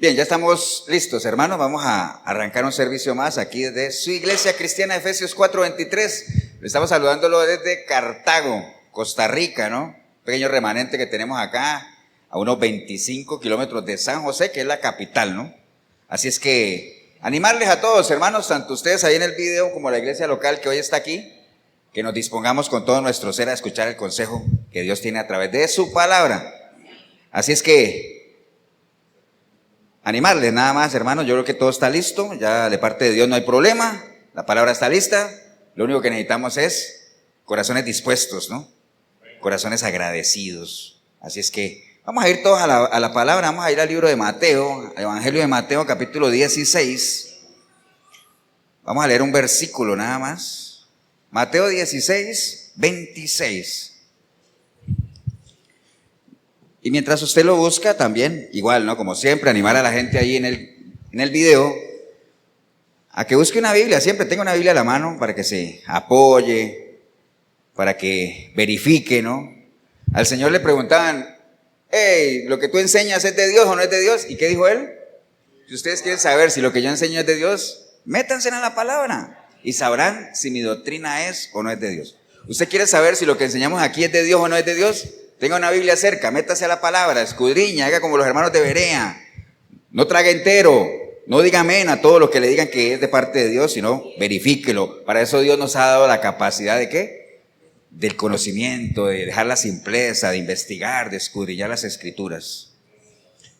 Bien, ya estamos listos, hermanos. Vamos a arrancar un servicio más aquí desde su iglesia cristiana, Efesios 4:23. Le estamos saludándolo desde Cartago, Costa Rica, ¿no? Un pequeño remanente que tenemos acá, a unos 25 kilómetros de San José, que es la capital, ¿no? Así es que animarles a todos, hermanos, tanto ustedes ahí en el video como la iglesia local que hoy está aquí, que nos dispongamos con todo nuestro ser a escuchar el consejo que Dios tiene a través de su palabra. Así es que animarles nada más, hermanos. Yo creo que todo está listo, ya de parte de Dios no hay problema, la palabra está lista. Lo único que necesitamos es corazones dispuestos, ¿no? Corazones agradecidos. Así es que vamos a ir todos a la palabra. Vamos a ir al libro de Mateo, al Evangelio de Mateo, capítulo 16. Vamos a leer un versículo nada más. Mateo 16, 26. Y mientras usted lo busca también, igual, ¿no? Como siempre, animar a la gente ahí en el video a que busque una Biblia. Siempre tenga una Biblia a la mano para que se apoye, para que verifique, ¿no? Al Señor le preguntaban, hey, ¿lo que tú enseñas es de Dios o no es de Dios? ¿Y qué dijo Él? Si ustedes quieren saber si lo que yo enseño es de Dios, métanse en la palabra y sabrán si mi doctrina es o no es de Dios. ¿Usted quiere saber si lo que enseñamos aquí es de Dios o no es de Dios? Tenga una Biblia cerca, métase a la palabra, escudriña, haga como los hermanos de Berea. No trague entero, no diga amén a todo lo que le digan que es de parte de Dios, sino verifíquelo. Para eso Dios nos ha dado la capacidad de ¿qué? Del conocimiento, de dejar la simpleza, de investigar, de escudriñar las escrituras.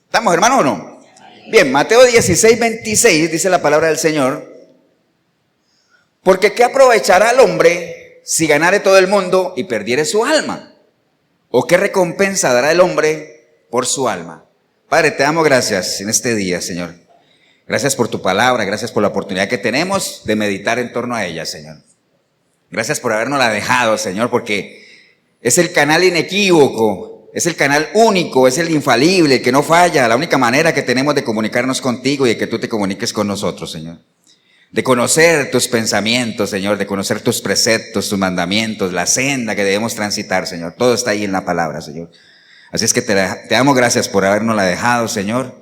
¿Estamos, hermanos, o no? Bien, Mateo 16, 26 dice la palabra del Señor. Porque ¿qué aprovechará el hombre si ganare todo el mundo y perdiere su alma? ¿O qué recompensa dará el hombre por su alma? Padre, te damos gracias en este día, Señor. Gracias por tu palabra, gracias por la oportunidad que tenemos de meditar en torno a ella, Señor. Gracias por habernosla dejado, Señor, porque es el canal inequívoco, es el canal único, es el infalible, el que no falla, la única manera que tenemos de comunicarnos contigo y de que tú te comuniques con nosotros, Señor. De conocer tus pensamientos, Señor, de conocer tus preceptos, tus mandamientos, la senda que debemos transitar, Señor. Todo está ahí en la palabra, Señor. Así es que te damos gracias por habernosla dejado, Señor.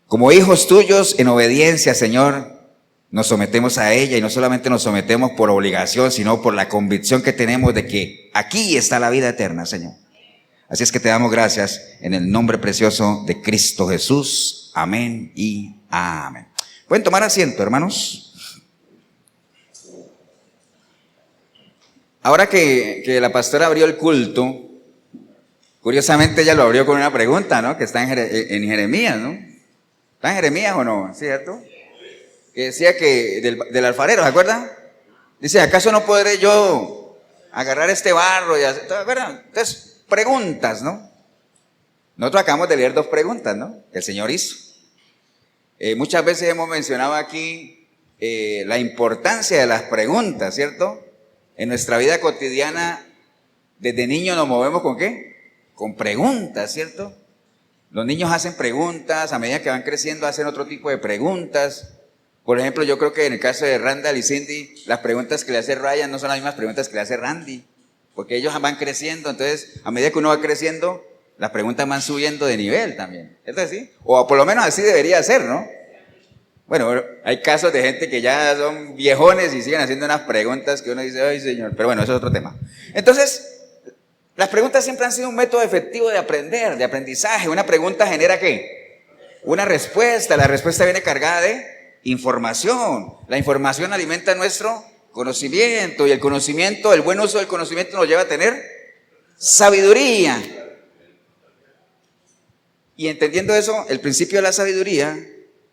Como hijos tuyos, en obediencia, Señor, nos sometemos a ella y no solamente nos sometemos por obligación, sino por la convicción que tenemos de que aquí está la vida eterna, Señor. Así es que te damos gracias en el nombre precioso de Cristo Jesús. Amén y amén. Pueden tomar asiento, hermanos. Ahora que la pastora abrió el culto, curiosamente ella lo abrió con una pregunta, ¿no? Que está en Jeremías, ¿no? ¿Está en Jeremías o no? ¿Cierto? Que decía que del alfarero, ¿se acuerdan? Dice, ¿acaso no podré yo agarrar este barro y hacer? ¿Verdad? Entonces, preguntas, ¿no? Nosotros acabamos de leer dos preguntas, ¿no? Que el Señor hizo. Muchas veces hemos mencionado aquí la importancia de las preguntas, ¿cierto? En nuestra vida cotidiana, desde niños nos movemos ¿con qué? Con preguntas, ¿cierto? Los niños hacen preguntas, a medida que van creciendo hacen otro tipo de preguntas. Por ejemplo, yo creo que en el caso de Randall y Cindy, las preguntas que le hace Ryan no son las mismas preguntas que le hace Randy, porque ellos van creciendo, entonces a medida que uno va creciendo, las preguntas van subiendo de nivel también, ¿es así? O por lo menos así debería ser, ¿no? Bueno, hay casos de gente que ya son viejones y siguen haciendo unas preguntas que uno dice, ay Señor, pero bueno, eso es otro tema. Entonces, las preguntas siempre han sido un método efectivo de aprender, de aprendizaje. Una pregunta genera ¿qué? Una respuesta, la respuesta viene cargada de información. La información alimenta nuestro conocimiento y el conocimiento, el buen uso del conocimiento nos lleva a tener sabiduría. Y entendiendo eso, el principio de la sabiduría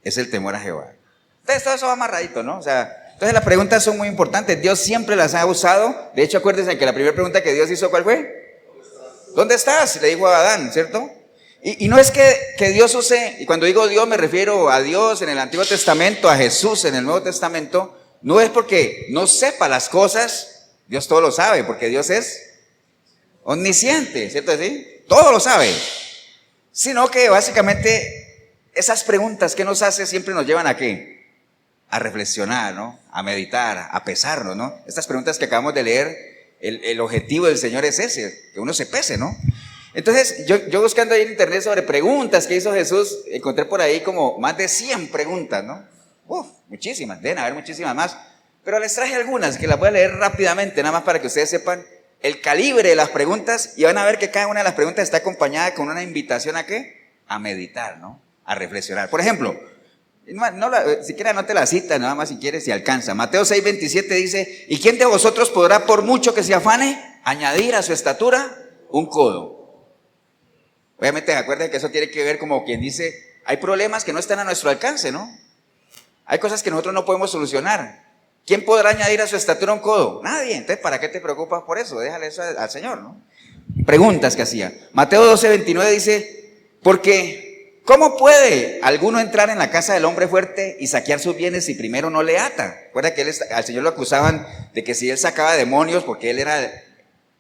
es el temor a Jehová. Entonces todo eso va amarradito, ¿no? O sea, entonces las preguntas son muy importantes. Dios siempre las ha usado. De hecho, acuérdense que la primera pregunta que Dios hizo, ¿cuál fue? ¿Dónde estás? Le dijo a Adán, ¿cierto? Y no es que Dios use, y cuando digo Dios me refiero a Dios en el Antiguo Testamento, a Jesús en el Nuevo Testamento, no es porque no sepa las cosas, Dios todo lo sabe, porque Dios es omnisciente, ¿cierto? ¿Sí? Todo lo sabe. Sino que básicamente esas preguntas que nos hace siempre nos llevan a ¿qué? A reflexionar, ¿no? A meditar, a pesarnos, ¿no? Estas preguntas que acabamos de leer, el objetivo del Señor es ese, que uno se pese, ¿no? Entonces, yo buscando ahí en internet sobre preguntas que hizo Jesús, encontré por ahí como más de 100 preguntas, ¿no? Muchísimas, deben haber muchísimas más. Pero les traje algunas que las voy a leer rápidamente, nada más para que ustedes sepan el calibre de las preguntas, y van a ver que cada una de las preguntas está acompañada con una invitación ¿a qué? A meditar, ¿no? A reflexionar. Por ejemplo, siquiera no te la cita, nada más si quieres, si alcanza. Mateo 6:27 dice, ¿y quién de vosotros podrá, por mucho que se afane, añadir a su estatura un codo? Obviamente, acuérdense que eso tiene que ver como quien dice, hay problemas que no están a nuestro alcance, ¿no? Hay cosas que nosotros no podemos solucionar. ¿Quién podrá añadir a su estatura un codo? Nadie. Entonces, ¿para qué te preocupas por eso? Déjale eso al Señor, ¿no? Preguntas que hacía. Mateo 12:29 dice, porque ¿cómo puede alguno entrar en la casa del hombre fuerte y saquear sus bienes si primero no le ata? Recuerda que al Señor lo acusaban de que si él sacaba demonios, porque él era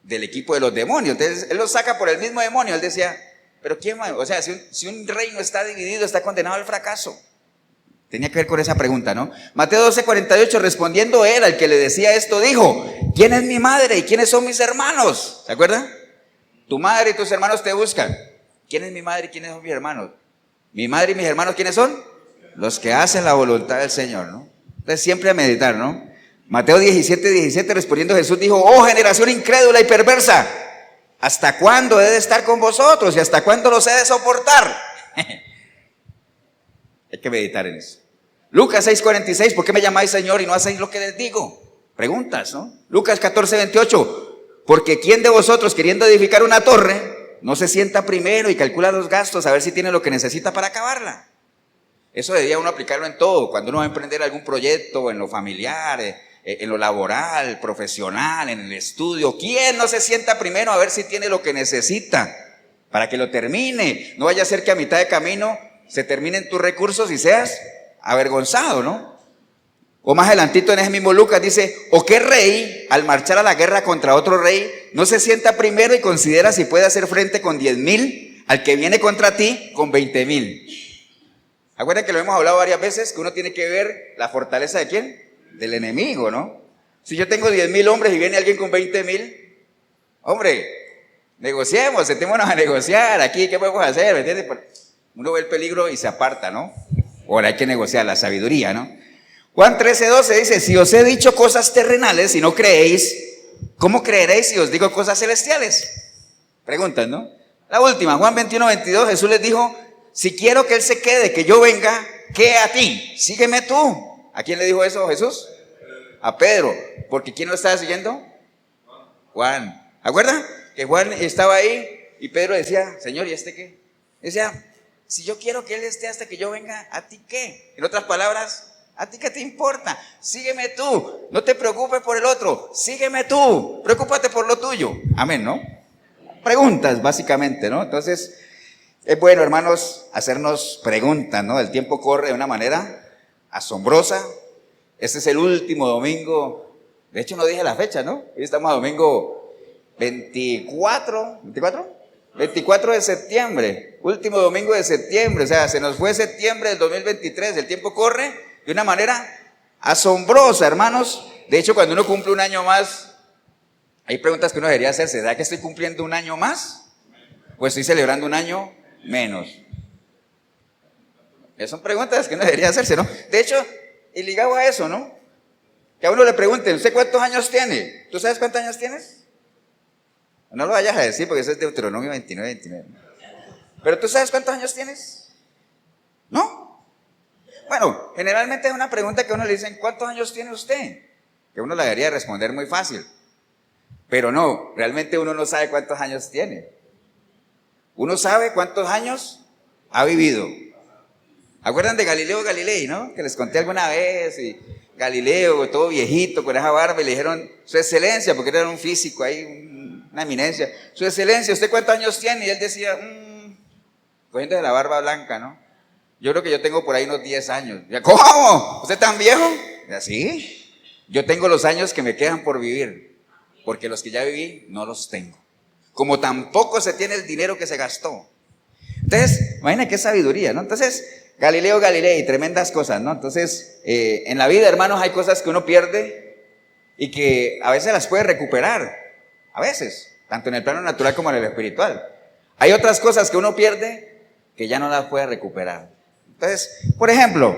del equipo de los demonios, entonces él los saca por el mismo demonio. Él decía, pero ¿quién? O sea, si un reino está dividido, está condenado al fracaso. Tenía que ver con esa pregunta, ¿no? Mateo 12:48, respondiendo él al que le decía esto, dijo, ¿quién es mi madre y quiénes son mis hermanos? ¿Se acuerdan? Tu madre y tus hermanos te buscan. ¿Quién es mi madre y quiénes son mis hermanos? Mi madre y mis hermanos, ¿quiénes son? Los que hacen la voluntad del Señor, ¿no? Entonces siempre a meditar, ¿no? Mateo 17:17, respondiendo Jesús dijo, oh generación incrédula y perversa, ¿hasta cuándo he de estar con vosotros y hasta cuándo los he de soportar? Hay que meditar en eso. Lucas 6:46, ¿por qué me llamáis Señor y no hacéis lo que les digo? Preguntas, ¿no? Lucas 14:28, porque ¿quién de vosotros queriendo edificar una torre no se sienta primero y calcula los gastos a ver si tiene lo que necesita para acabarla? Eso debería uno aplicarlo en todo, cuando uno va a emprender algún proyecto, en lo familiar, en lo laboral, profesional, en el estudio. ¿Quién no se sienta primero a ver si tiene lo que necesita para que lo termine? No vaya a ser que a mitad de camino se terminen tus recursos y seas avergonzado, ¿no? O más adelantito en ese mismo Lucas dice, ¿o qué rey al marchar a la guerra contra otro rey no se sienta primero y considera si puede hacer frente con 10,000 al que viene contra ti con 20,000? Acuérdense que lo hemos hablado varias veces, que uno tiene que ver la fortaleza de ¿quién? Del enemigo, ¿no? Si yo tengo 10,000 hombres y viene alguien con 20,000, hombre, negociemos, sentémonos a negociar aquí, ¿qué podemos hacer? ¿Me entiendes? Uno ve el peligro y se aparta, ¿no? Ahora hay que negociar la sabiduría, ¿no? Juan 13:12 dice, si os he dicho cosas terrenales y no creéis, ¿cómo creeréis si os digo cosas celestiales? Preguntas, ¿no? La última, Juan 21:22, Jesús les dijo, si quiero que Él se quede, que yo venga, ¿qué a ti? Sígueme tú. ¿A quién le dijo eso Jesús? A Pedro. ¿Porque quién lo estaba siguiendo? Juan. ¿Acuerdan? Que Juan estaba ahí y Pedro decía, Señor, ¿y este qué? Decía, si yo quiero que Él esté hasta que yo venga, ¿a ti qué? En otras palabras, ¿a ti qué te importa? Sígueme tú, no te preocupes por el otro, sígueme tú, preocúpate por lo tuyo. Amén, ¿no? Preguntas, básicamente, ¿no? Entonces, es bueno, hermanos, hacernos preguntas, ¿no? El tiempo corre de una manera asombrosa. Este es el último domingo, de hecho no dije la fecha, ¿no? Hoy estamos a domingo 24 de septiembre, último domingo de septiembre, o sea, se nos fue septiembre del 2023, el tiempo corre de una manera asombrosa, hermanos. De hecho, cuando uno cumple un año más, hay preguntas que uno debería hacerse, ¿será que estoy cumpliendo un año más? Pues estoy celebrando un año menos. Son preguntas que uno debería hacerse, ¿no? De hecho, y ligado a eso, ¿no? Que a uno le pregunten, ¿usted cuántos años tiene? ¿Tú sabes cuántos años tienes? No lo vayas a decir porque eso es Deuteronomio 29:29. ¿Pero tú sabes cuántos años tienes? ¿No? Bueno, generalmente es una pregunta que a uno le dicen, ¿cuántos años tiene usted? Que uno la debería responder muy fácil. Pero no, realmente uno no sabe cuántos años tiene. Uno sabe cuántos años ha vivido. ¿Acuerdan de Galileo Galilei, no? Que les conté alguna vez, y Galileo, todo viejito, con esa barba, y le dijeron, su excelencia, porque era un físico ahí, una eminencia, su excelencia, ¿usted cuántos años tiene? Y él decía, cogiendo de la barba blanca, ¿no? Yo creo que yo tengo por ahí unos 10 años. Y, ¿cómo? ¿Usted tan viejo? Y así, yo tengo los años que me quedan por vivir, porque los que ya viví no los tengo. Como tampoco se tiene el dinero que se gastó. Entonces, imagina qué sabiduría, ¿no? Entonces, Galileo Galilei, tremendas cosas, ¿no? Entonces, en la vida, hermanos, hay cosas que uno pierde y que a veces las puede recuperar. A veces, tanto en el plano natural como en el espiritual. Hay otras cosas que uno pierde que ya no las puede recuperar. Entonces, por ejemplo,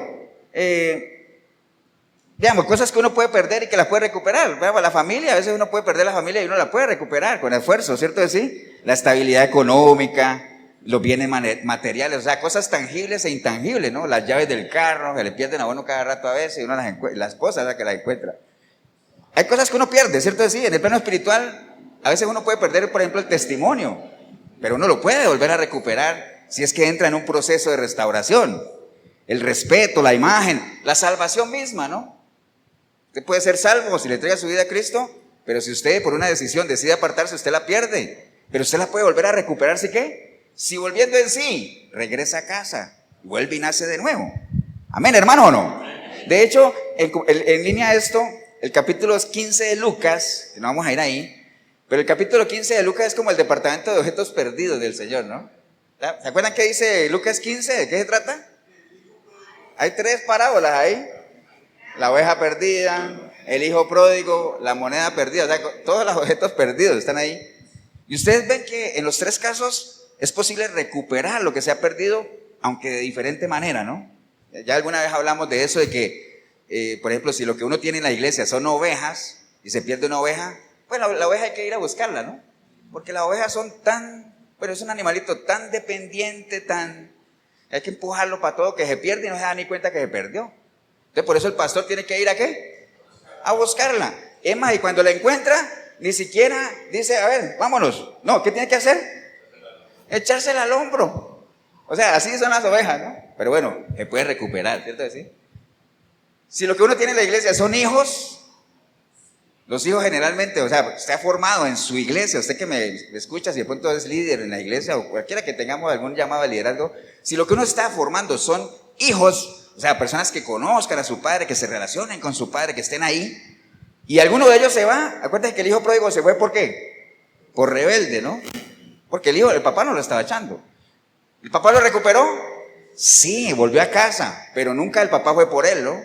digamos, cosas que uno puede perder y que las puede recuperar. Veamos, la familia, a veces uno puede perder la familia y uno la puede recuperar con esfuerzo, ¿cierto? Sí, la estabilidad económica, los bienes materiales, o sea, cosas tangibles e intangibles, ¿no? Las llaves del carro, que le pierden a uno cada rato a veces y uno las cosas la que las encuentra. Hay cosas que uno pierde, ¿cierto? Sí, en el plano espiritual, a veces uno puede perder, por ejemplo, el testimonio, pero uno lo puede volver a recuperar si es que entra en un proceso de restauración. El respeto, la imagen, la salvación misma, ¿no? Usted puede ser salvo si le entrega su vida a Cristo, pero si usted por una decisión decide apartarse, usted la pierde. Pero usted la puede volver a recuperar, ¿sí qué? Si volviendo en sí, regresa a casa, vuelve y nace de nuevo. Amén, hermano, ¿o no? De hecho, en línea a esto, el capítulo 15 de Lucas, no vamos a ir ahí, pero el capítulo 15 de Lucas es como el departamento de objetos perdidos del Señor, ¿no? ¿Se acuerdan qué dice Lucas 15? ¿De qué se trata? Hay 3 parábolas ahí. La oveja perdida, el hijo pródigo, la moneda perdida, o sea, todos los objetos perdidos están ahí. Y ustedes ven que en los 3 casos es posible recuperar lo que se ha perdido, aunque de diferente manera, ¿no? Ya alguna vez hablamos de eso, de que, por ejemplo, si lo que uno tiene en la iglesia son ovejas y se pierde una oveja, pues la oveja hay que ir a buscarla, ¿no? Porque las ovejas son pero es un animalito tan dependiente, hay que empujarlo para todo, que se pierde y no se da ni cuenta que se perdió. Entonces por eso el pastor tiene que ir ¿a qué? A buscarla. Es más, y cuando la encuentra, ni siquiera dice, a ver, vámonos. No, ¿qué tiene que hacer? Echársela al hombro. O sea, así son las ovejas, ¿no? Pero bueno, se puede recuperar, ¿cierto? Si lo que uno tiene en la iglesia son hijos, los hijos generalmente, o sea, usted ha formado en su iglesia, usted que me escucha, si de pronto es líder en la iglesia o cualquiera que tengamos algún llamado de liderazgo, si lo que uno está formando son hijos, o sea, personas que conozcan a su padre, que se relacionen con su padre, que estén ahí, y alguno de ellos se va. Acuérdense que el hijo pródigo se fue, ¿por qué? Por rebelde, ¿no? Porque el papá no lo estaba echando. ¿El papá lo recuperó? Sí, volvió a casa, pero nunca el papá fue por él, ¿no?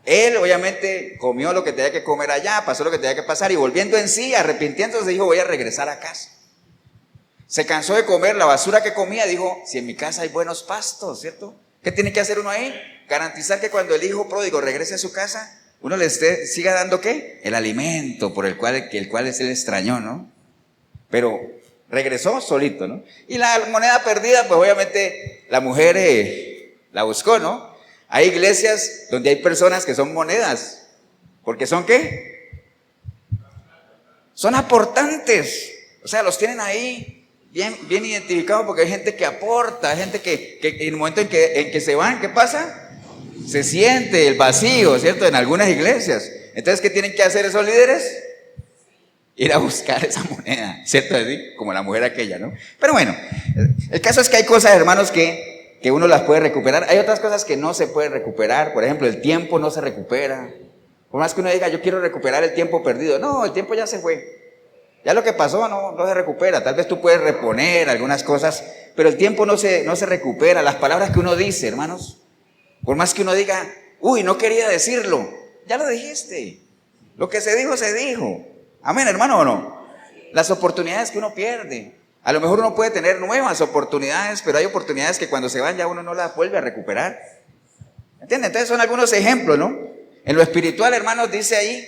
Él obviamente comió lo que tenía que comer allá, pasó lo que tenía que pasar, y volviendo en sí, arrepintiéndose, dijo, voy a regresar a casa. Se cansó de comer la basura que comía, dijo, si en mi casa hay buenos pastos, ¿cierto? ¿Qué tiene que hacer uno ahí? Garantizar que cuando el hijo pródigo regrese a su casa, uno le siga dando ¿qué? El alimento por el cual él extrañó, ¿no? Pero regresó solito, ¿no? Y la moneda perdida, pues obviamente la mujer la buscó, ¿no? Hay iglesias donde hay personas que son monedas, porque son ¿qué? Son aportantes, o sea, los tienen ahí bien identificados, porque hay gente que aporta, hay gente que en el momento en que se van, ¿qué pasa? Se siente el vacío, ¿cierto? En algunas iglesias. Entonces, ¿qué tienen que hacer esos líderes? Ir a buscar esa moneda, ¿cierto? Como la mujer aquella, ¿no? Pero bueno, el caso es que hay cosas, hermanos, que uno las puede recuperar. Hay otras cosas que no se pueden recuperar. Por ejemplo, el tiempo no se recupera. Por más que uno diga, yo quiero recuperar el tiempo perdido. No, el tiempo ya se fue. Ya lo que pasó no se recupera. Tal vez tú puedes reponer algunas cosas, pero el tiempo no se recupera. Las palabras que uno dice, hermanos, por más que uno diga, uy, no quería decirlo, ya lo dijiste. Lo que se dijo. Amén, hermano, ¿o no? Las oportunidades que uno pierde. A lo mejor uno puede tener nuevas oportunidades, pero hay oportunidades que cuando se van ya uno no las vuelve a recuperar. ¿Entienden? Entonces son algunos ejemplos, ¿no? En lo espiritual, hermanos, dice ahí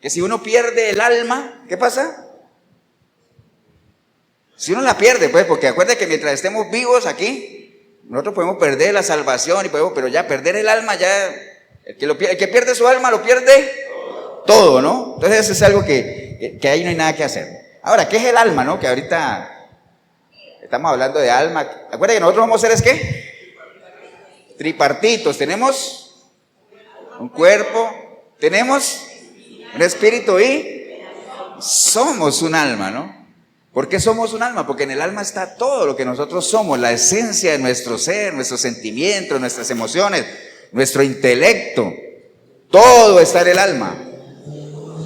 que si uno pierde el alma, ¿qué pasa? Si uno la pierde, pues, porque acuérdense que mientras estemos vivos aquí, nosotros podemos perder la salvación, pero ya perder el alma, ya, el que pierde su alma lo pierde todo, ¿no? Entonces eso es algo que ahí no hay nada que hacer. Ahora, ¿qué es el alma, no? Que ahorita estamos hablando de alma. Acuérdense que nosotros somos seres, ¿qué? Tripartitos. Tenemos un cuerpo, tenemos un espíritu y somos un alma, ¿no? ¿Por qué somos un alma? Porque en el alma está todo lo que nosotros somos, la esencia de nuestro ser, nuestros sentimientos, nuestras emociones, nuestro intelecto. Todo está en el alma.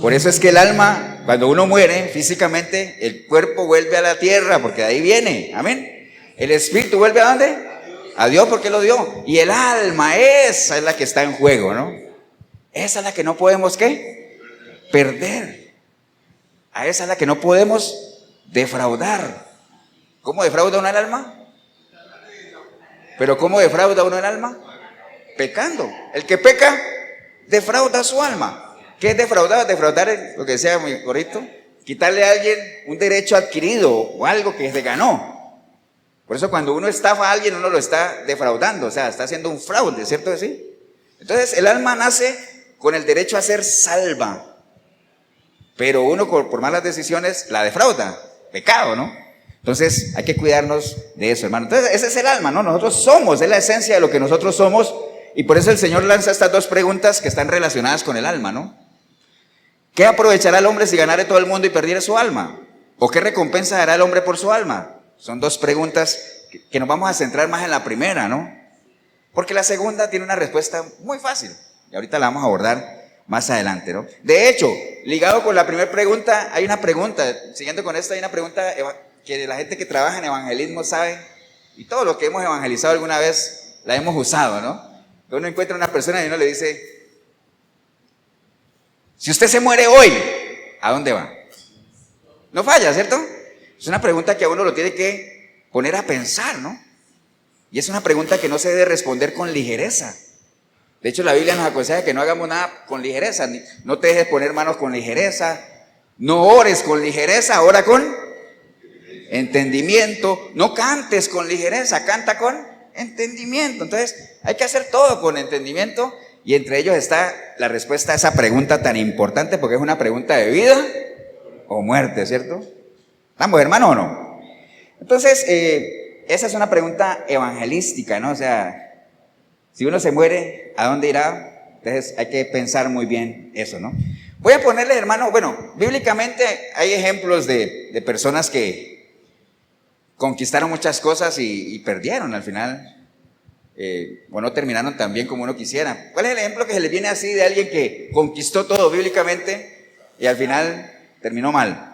Por eso es que el alma, cuando uno muere físicamente, el cuerpo vuelve a la tierra, porque de ahí viene. Amén. El espíritu vuelve ¿a dónde? A Dios, porque lo dio. Y el alma, esa es la que está en juego, ¿no? Esa es la que no podemos, ¿qué? Perder. A esa es la que no podemos defraudar. ¿Cómo defrauda uno el alma? ¿Pero cómo defrauda uno el alma? Pecando. El que peca, defrauda su alma. ¿Qué es defraudar? Defraudar es lo que decía mi gorrito, quitarle a alguien un derecho adquirido o algo que se ganó. Por eso cuando uno estafa a alguien, uno lo está defraudando, o sea, está haciendo un fraude, ¿cierto que sí? Entonces el alma nace con el derecho a ser salva, pero uno por malas decisiones la defrauda, pecado, ¿no? Entonces hay que cuidarnos de eso, hermano. Entonces ese es el alma, ¿no? Nosotros somos, es la esencia de lo que nosotros somos, y por eso el Señor lanza estas dos preguntas que están relacionadas con el alma, ¿no? ¿Qué aprovechará el hombre si ganare todo el mundo y perdiere su alma? ¿O qué recompensa dará el hombre por su alma? Son dos preguntas que nos vamos a centrar más en la primera, ¿no? Porque la segunda tiene una respuesta muy fácil, y ahorita la vamos a abordar más adelante, ¿no? De hecho, ligado con la primera pregunta, hay una pregunta, siguiendo con esto, hay una pregunta que la gente que trabaja en evangelismo sabe, y todos los que hemos evangelizado alguna vez la hemos usado, ¿no? Uno encuentra a una persona y uno le dice, si usted se muere hoy, ¿a dónde va? No falla, ¿cierto? Es una pregunta que a uno lo tiene que poner a pensar, ¿no? Y es una pregunta que no se debe responder con ligereza. De hecho, la Biblia nos aconseja que no hagamos nada con ligereza. No te dejes poner manos con ligereza. No ores con ligereza, ora con entendimiento. No cantes con ligereza, canta con entendimiento. Entonces, hay que hacer todo con entendimiento. Y entre ellos está la respuesta a esa pregunta tan importante, porque es una pregunta de vida o muerte, ¿cierto? ¿Estamos, hermano, o no? Entonces, esa es una pregunta evangelística, ¿no? O sea, si uno se muere, ¿a dónde irá? Entonces hay que pensar muy bien eso, ¿no? Voy a ponerles, hermano, bueno, bíblicamente hay ejemplos de personas que conquistaron muchas cosas y perdieron al final, o no terminaron tan bien como uno quisiera. ¿Cuál es el ejemplo que se les viene así de alguien que conquistó todo bíblicamente y al final terminó mal?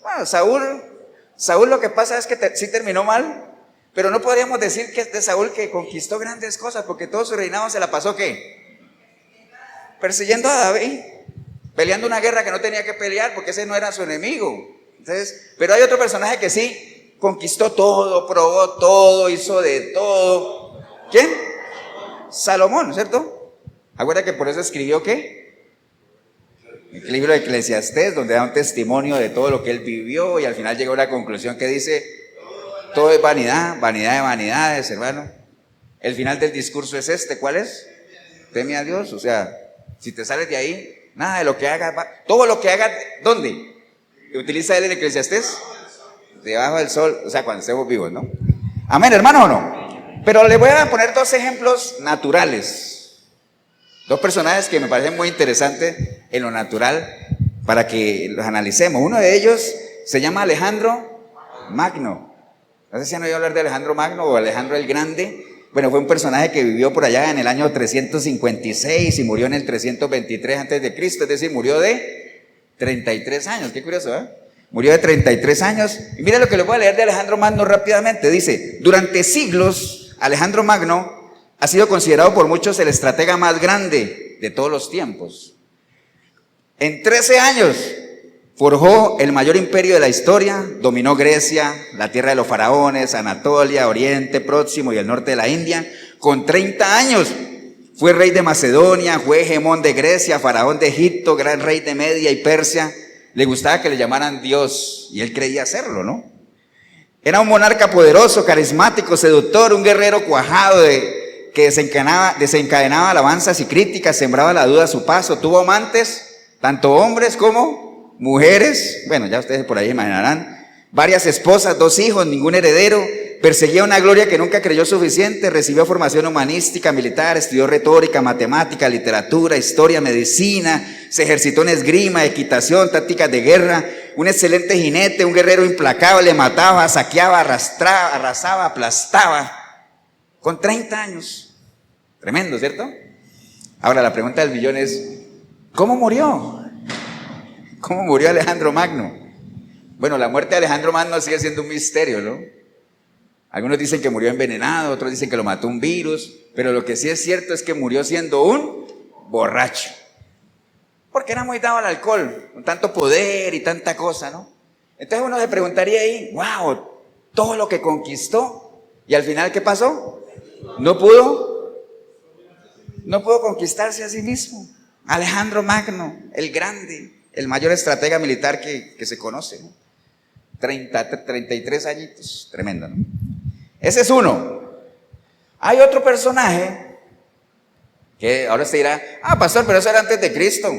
Bueno, Saúl lo que pasa es que sí terminó mal, pero no podríamos decir que es de Saúl que conquistó grandes cosas, porque todo su reinado se la pasó, ¿qué? Persiguiendo a David, peleando una guerra que no tenía que pelear, porque ese no era su enemigo. Entonces, pero hay otro personaje que sí conquistó todo, probó todo, hizo de todo. ¿Quién? Salomón, ¿cierto? Acuérdate que por eso escribió, ¿qué? El libro de Eclesiastés, donde da un testimonio de todo lo que él vivió y al final llegó a la conclusión que dice, todo es vanidad, vanidad de vanidades, hermano. El final del discurso es este, ¿cuál es? Teme a Dios, o sea, si te sales de ahí, nada de lo que hagas, todo lo que hagas, ¿dónde? ¿Utiliza él en Eclesiastés? Debajo del sol, o sea, cuando estemos vivos, ¿no? Amén, hermano, ¿o no? Pero le voy a poner dos ejemplos naturales. Dos personajes que me parecen muy interesantes en lo natural para que los analicemos. Uno de ellos se llama Alejandro Magno. No sé si han oído hablar de Alejandro Magno o Alejandro el Grande. Bueno, fue un personaje que vivió por allá en el año 356 y murió en el 323 antes de Cristo, es decir, murió de 33 años. Qué curioso, ¿eh? Murió de 33 años. Y mira lo que le voy a leer de Alejandro Magno rápidamente. Dice, durante siglos, Alejandro Magno ha sido considerado por muchos el estratega más grande de todos los tiempos. En 13 años forjó el mayor imperio de la historia, dominó Grecia, la tierra de los faraones, Anatolia, Oriente Próximo y el norte de la India. Con 30 años fue rey de Macedonia, fue hegemón de Grecia, faraón de Egipto, gran rey de Media y Persia. Le gustaba que le llamaran Dios y él creía hacerlo, ¿no? Era un monarca poderoso, carismático, seductor, un guerrero cuajado que desencadenaba alabanzas y críticas, sembraba la duda a su paso. Tuvo amantes, tanto hombres como mujeres, bueno, ya ustedes por ahí imaginarán, varias esposas, 2 hijos, ningún heredero, perseguía una gloria que nunca creyó suficiente, recibió formación humanística, militar, estudió retórica, matemática, literatura, historia, medicina, se ejercitó en esgrima, equitación, tácticas de guerra, un excelente jinete, un guerrero implacable, mataba, saqueaba, arrasaba, aplastaba, con 30 años. Tremendo, ¿cierto? Ahora la pregunta del millón es, ¿cómo murió? ¿Cómo murió Alejandro Magno? Bueno, la muerte de Alejandro Magno sigue siendo un misterio, ¿no? Algunos dicen que murió envenenado, otros dicen que lo mató un virus, pero lo que sí es cierto es que murió siendo un borracho. Porque era muy dado al alcohol, con tanto poder y tanta cosa, ¿no? Entonces uno se preguntaría ahí, wow, todo lo que conquistó, y al final, ¿qué pasó? No pudo conquistarse a sí mismo. Alejandro Magno, el grande, el mayor estratega militar que se conoce, ¿no? 33 añitos, tremendo, ¿no? Ese es uno. Hay otro personaje que ahora se dirá, pastor, pero eso era antes de Cristo.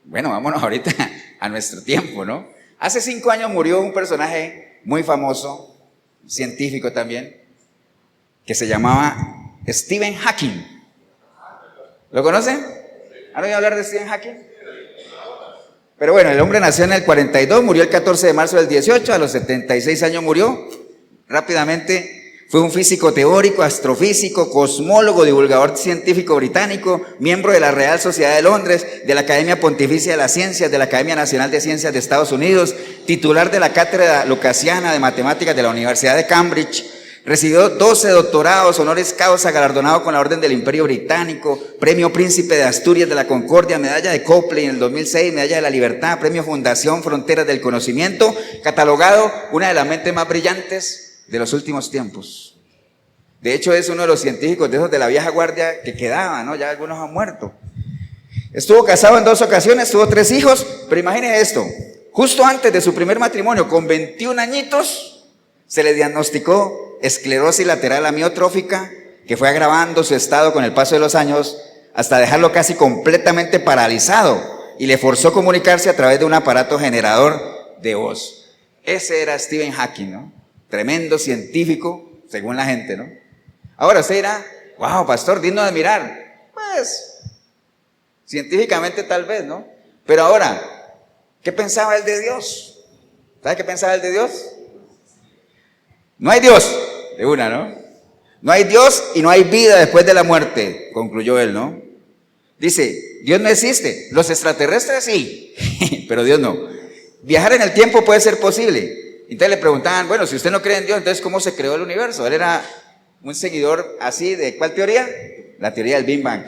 Bueno, vámonos ahorita a nuestro tiempo, ¿no? Hace 5 años murió un personaje muy famoso, científico también, que se llamaba Stephen Hawking. ¿Lo conocen? ¿Han oído hablar de Stephen Hawking? Pero bueno, el hombre nació en el 42, murió el 14 de marzo del 18, a los 76 años murió rápidamente. Fue un físico teórico, astrofísico, cosmólogo, divulgador científico británico, miembro de la Real Sociedad de Londres, de la Academia Pontificia de las Ciencias, de la Academia Nacional de Ciencias de Estados Unidos, titular de la Cátedra Lucasiana de Matemáticas de la Universidad de Cambridge. Recibió 12 doctorados, honoris causa, galardonado con la Orden del Imperio Británico, Premio Príncipe de Asturias de la Concordia, Medalla de Copley en el 2006, Medalla de la Libertad, Premio Fundación Fronteras del Conocimiento, catalogado una de las mentes más brillantes de los últimos tiempos. De hecho, es uno de los científicos de esos de la vieja guardia que quedaba, ¿no? Ya algunos han muerto. Estuvo casado en 2 ocasiones, tuvo 3 hijos, pero imagínense esto, justo antes de su primer matrimonio, con 21 añitos, se le diagnosticó esclerosis lateral amiotrófica, que fue agravando su estado con el paso de los años, hasta dejarlo casi completamente paralizado, y le forzó comunicarse a través de un aparato generador de voz. Ese era Stephen Hawking, ¿no? Tremendo científico, según la gente, ¿no? Ahora usted dirá, wow, pastor, digno de admirar. Pues, científicamente tal vez, ¿no? Pero ahora, ¿qué pensaba él de Dios? ¿Sabe qué pensaba él de Dios? No hay Dios, de una, ¿no? No hay Dios y no hay vida después de la muerte, concluyó él, ¿no? Dice, Dios no existe, los extraterrestres sí, pero Dios no. Viajar en el tiempo puede ser posible. Entonces le preguntaban, bueno, si usted no cree en Dios, entonces ¿cómo se creó el universo? Él era un seguidor así de ¿cuál teoría? La teoría del Big Bang.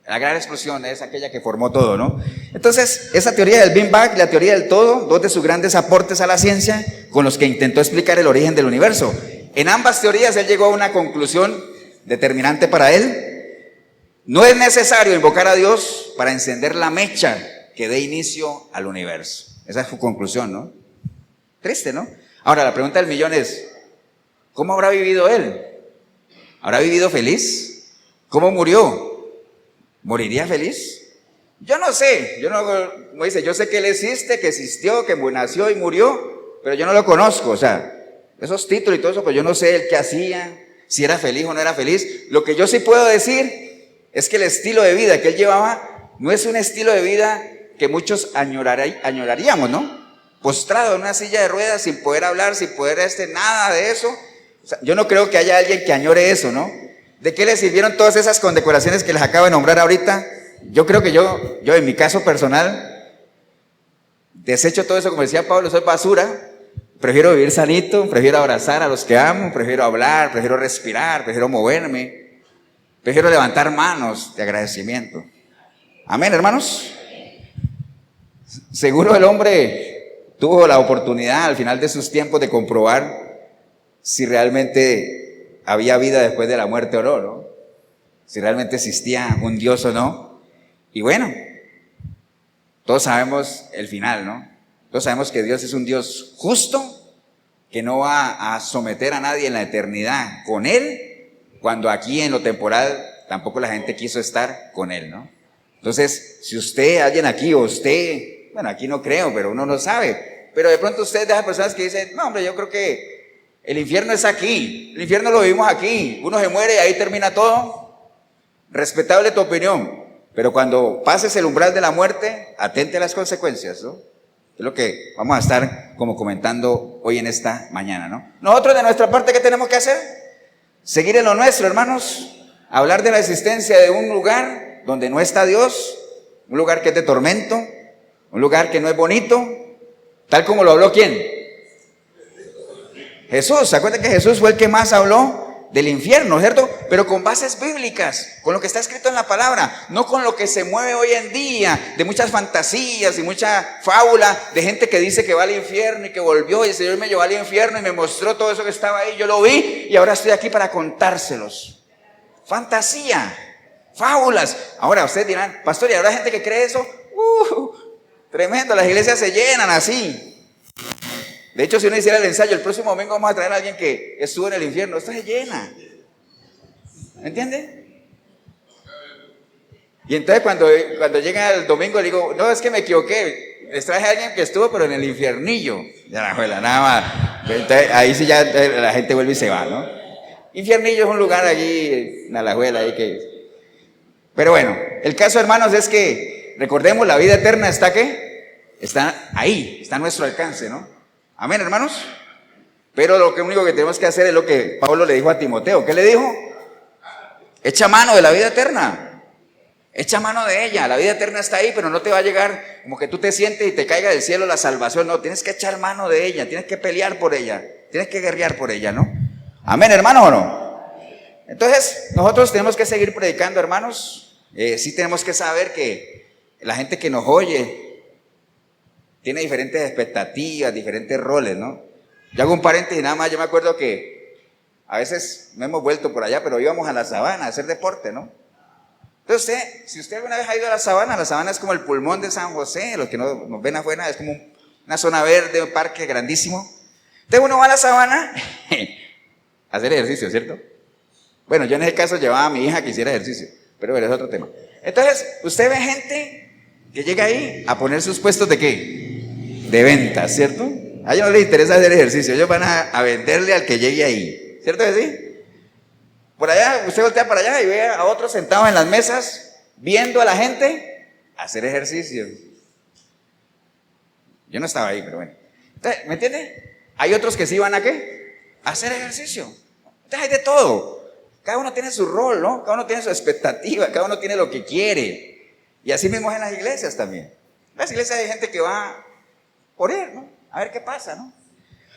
La gran explosión es aquella que formó todo, ¿no? Entonces, esa teoría del Big Bang y la teoría del todo, 2 de sus grandes aportes a la ciencia, con los que intentó explicar el origen del universo. En ambas teorías él llegó a una conclusión determinante para él. No es necesario invocar a Dios para encender la mecha que dé inicio al universo. Esa es su conclusión, ¿no? Triste, ¿no? Ahora, la pregunta del millón es, ¿cómo habrá vivido él? ¿Habrá vivido feliz? ¿Cómo murió? ¿Moriría feliz? Yo no sé, como dice, yo sé que él existe, que existió, que nació y murió, pero yo no lo conozco, o sea, esos títulos y todo eso, pues yo no sé el qué hacía, si era feliz o no era feliz. Lo que yo sí puedo decir es que el estilo de vida que él llevaba no es un estilo de vida que muchos añoraríamos, ¿no? Postrado en una silla de ruedas, sin poder hablar, sin poder nada de eso. O sea, yo no creo que haya alguien que añore eso, ¿no? ¿De qué le sirvieron todas esas condecoraciones que les acabo de nombrar ahorita? Yo creo que yo en mi caso personal, desecho todo eso, como decía Pablo, soy basura. Prefiero vivir sanito, prefiero abrazar a los que amo, prefiero hablar, prefiero respirar, prefiero moverme, prefiero levantar manos de agradecimiento. Amén, hermanos. Seguro el hombre tuvo la oportunidad al final de sus tiempos de comprobar si realmente había vida después de la muerte o no, ¿no? Si realmente existía un Dios o no. Y bueno, todos sabemos el final, ¿no? Todos sabemos que Dios es un Dios justo, que no va a someter a nadie en la eternidad con Él, cuando aquí en lo temporal tampoco la gente quiso estar con Él, ¿no? Entonces, si usted, alguien aquí, o usted, bueno, aquí no creo, pero uno no sabe, pero de pronto usted es de esas personas que dicen, no, hombre, yo creo que el infierno es aquí, el infierno lo vivimos aquí, uno se muere y ahí termina todo. Respetable tu opinión, pero cuando pases el umbral de la muerte, atente a las consecuencias, ¿no? Es lo que vamos a estar como comentando hoy en esta mañana, ¿no? Nosotros de nuestra parte, ¿qué tenemos que hacer? Seguir en lo nuestro, hermanos, hablar de la existencia de un lugar donde no está Dios, un lugar que es de tormento, un lugar que no es bonito, tal como lo habló ¿quién? Jesús. ¿Se acuerdan que Jesús fue el que más habló del infierno, ¿cierto? Pero con bases bíblicas, con lo que está escrito en la palabra, no con lo que se mueve hoy en día, de muchas fantasías y mucha fábula, de gente que dice que va al infierno y que volvió y el Señor me llevó al infierno y me mostró todo eso que estaba ahí, yo lo vi y ahora estoy aquí para contárselos. Fantasía, fábulas. Ahora ustedes dirán, pastor, ¿y habrá gente que cree eso? Tremendo, las iglesias se llenan así. De hecho, si uno hiciera el ensayo, el próximo domingo vamos a traer a alguien que estuvo en el infierno. Esto se llena. ¿Me entiende? Y entonces cuando llega el domingo le digo, no, es que me equivoqué. Les traje a alguien que estuvo, pero en el infiernillo. Ya la juela, nada más. Entonces, ahí sí ya la gente vuelve y se va, ¿no? Infernillo es un lugar allí, en Alajuela, ahí que... Pero bueno, el caso, hermanos, es que, recordemos, la vida eterna está, ¿qué? Está ahí, está a nuestro alcance, ¿no? Amén, hermanos. Pero lo único que tenemos que hacer es lo que Pablo le dijo a Timoteo. ¿Qué le dijo? Echa mano de la vida eterna. Echa mano de ella. La vida eterna está ahí, pero no te va a llegar como que tú te sientes y te caiga del cielo la salvación. No, tienes que echar mano de ella. Tienes que pelear por ella. Tienes que guerrear por ella, ¿no? Amén, hermanos, ¿o no? Entonces, nosotros tenemos que seguir predicando, hermanos. Sí tenemos que saber que la gente que nos oye tiene diferentes expectativas, diferentes roles, ¿no? Yo hago un paréntesis nada más. Yo me acuerdo que a veces no hemos vuelto por allá, pero íbamos a la sabana a hacer deporte, ¿no? Entonces si usted alguna vez ha ido a la sabana es como el pulmón de San José. Los que nos ven afuera, es como una zona verde, un parque grandísimo. Entonces uno va a la sabana a hacer ejercicio, ¿cierto? Bueno, yo en ese caso llevaba a mi hija que hiciera ejercicio, pero bueno, es otro tema. Entonces, usted ve gente que llega ahí a poner sus puestos ¿de qué? De ventas, ¿cierto? A ellos no les interesa hacer ejercicio, ellos van a venderle al que llegue ahí, ¿cierto que sí? Por allá, usted voltea para allá y ve a otros sentados en las mesas, viendo a la gente hacer ejercicio. Yo no estaba ahí, pero bueno. Entonces, ¿me entiende? Hay otros que sí van a ¿qué? A hacer ejercicio. Entonces hay de todo. Cada uno tiene su rol, ¿no? Cada uno tiene su expectativa, cada uno tiene lo que quiere. Y así mismo es en las iglesias también. En las iglesias hay gente que va por él, ¿no? A ver qué pasa, ¿no?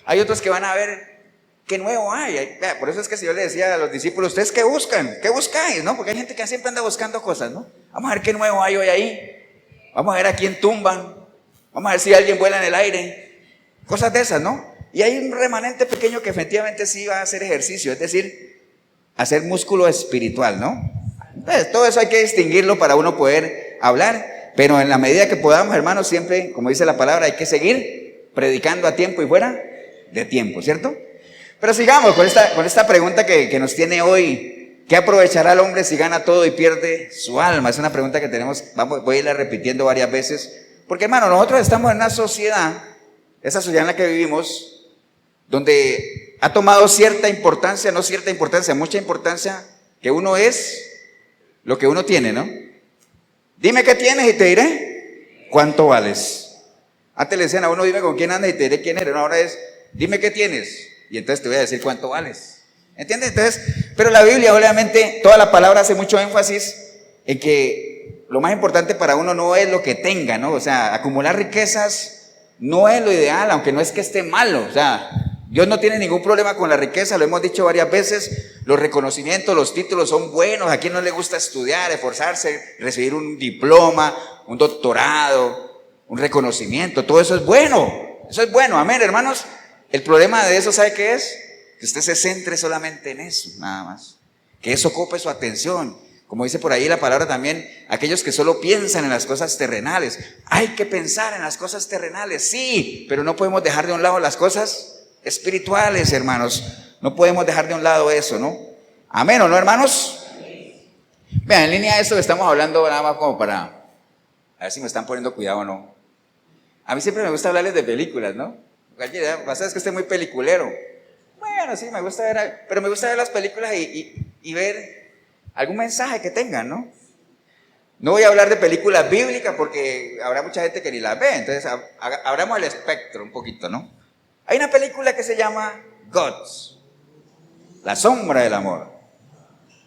Hay otros que van a ver qué nuevo hay. Por eso es que si yo le decía a los discípulos, ¿ustedes qué buscan? ¿Qué buscáis? ¿No? Porque hay gente que siempre anda buscando cosas, ¿no? Vamos a ver qué nuevo hay hoy ahí. Vamos a ver a quién tumban. Vamos a ver si alguien vuela en el aire. Cosas de esas, ¿no? Y hay un remanente pequeño que efectivamente sí va a hacer ejercicio, es decir, hacer músculo espiritual, ¿no? Entonces, todo eso hay que distinguirlo para uno poder hablar. Pero en la medida que podamos, hermanos, siempre, como dice la palabra, hay que seguir predicando a tiempo y fuera de tiempo, ¿cierto? Pero sigamos con esta pregunta que nos tiene hoy. ¿Qué aprovechará el hombre si gana todo y pierde su alma? Es una pregunta que voy a irla repitiendo varias veces. Porque, hermano, nosotros estamos en una sociedad, esa sociedad en la que vivimos, donde ha tomado cierta importancia, no cierta importancia, mucha importancia, que uno es lo que uno tiene, ¿no? Dime qué tienes y te diré cuánto vales. Antes le decían a uno, dime con quién andas y te diré quién eres. No, ahora es, dime qué tienes y entonces te voy a decir cuánto vales. ¿Entiendes? Entonces, pero la Biblia, obviamente, toda la palabra hace mucho énfasis en que lo más importante para uno no es lo que tenga, ¿no? O sea, acumular riquezas no es lo ideal, aunque no es que esté malo. O sea, Dios no tiene ningún problema con la riqueza, lo hemos dicho varias veces. Los reconocimientos, los títulos son buenos. ¿A quién no le gusta estudiar, esforzarse, recibir un diploma, un doctorado, un reconocimiento? Todo eso es bueno. Eso es bueno, amén, hermanos. El problema de eso, ¿sabe qué es? Que usted se centre solamente en eso, nada más. Que eso ocupe su atención. Como dice por ahí la palabra también, aquellos que solo piensan en las cosas terrenales. Hay que pensar en las cosas terrenales, sí, pero no podemos dejar de un lado las cosas espirituales, hermanos. No podemos dejar de un lado eso, ¿no? Amén, ¿o no, hermanos? Vean, en línea de esto que estamos hablando, nada más como para a ver si me están poniendo cuidado o no. A mí siempre me gusta hablarles de películas, ¿no? Pasa es que estoy muy peliculero. Bueno, sí, me gusta ver, pero me gusta ver las películas y ver algún mensaje que tengan, ¿no? No voy a hablar de películas bíblicas porque habrá mucha gente que ni las ve, entonces abramos el espectro un poquito, ¿no? Hay una película que se llama Gods, La sombra del amor.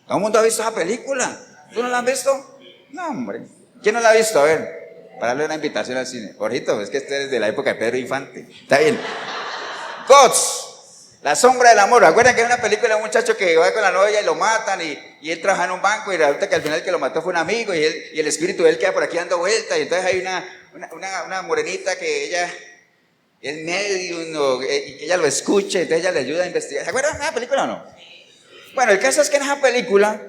¿Todo el mundo ha visto esa película? ¿Tú no la has visto? No, hombre. ¿Quién no la ha visto? A ver, para darle una invitación al cine. Jorgito, es que este es de la época de Pedro Infante. Está bien. Gods. La sombra del amor. ¿Recuerdan que es una película de un muchacho que va con la novia y lo matan y él trabaja en un banco y resulta que al final el que lo mató fue un amigo y el espíritu de él queda por aquí dando vueltas y entonces hay una morenita que ella es medium y que ella lo escucha y entonces ella le ayuda a investigar. ¿Se acuerdan de esa película o no? Bueno, el caso es que en esa película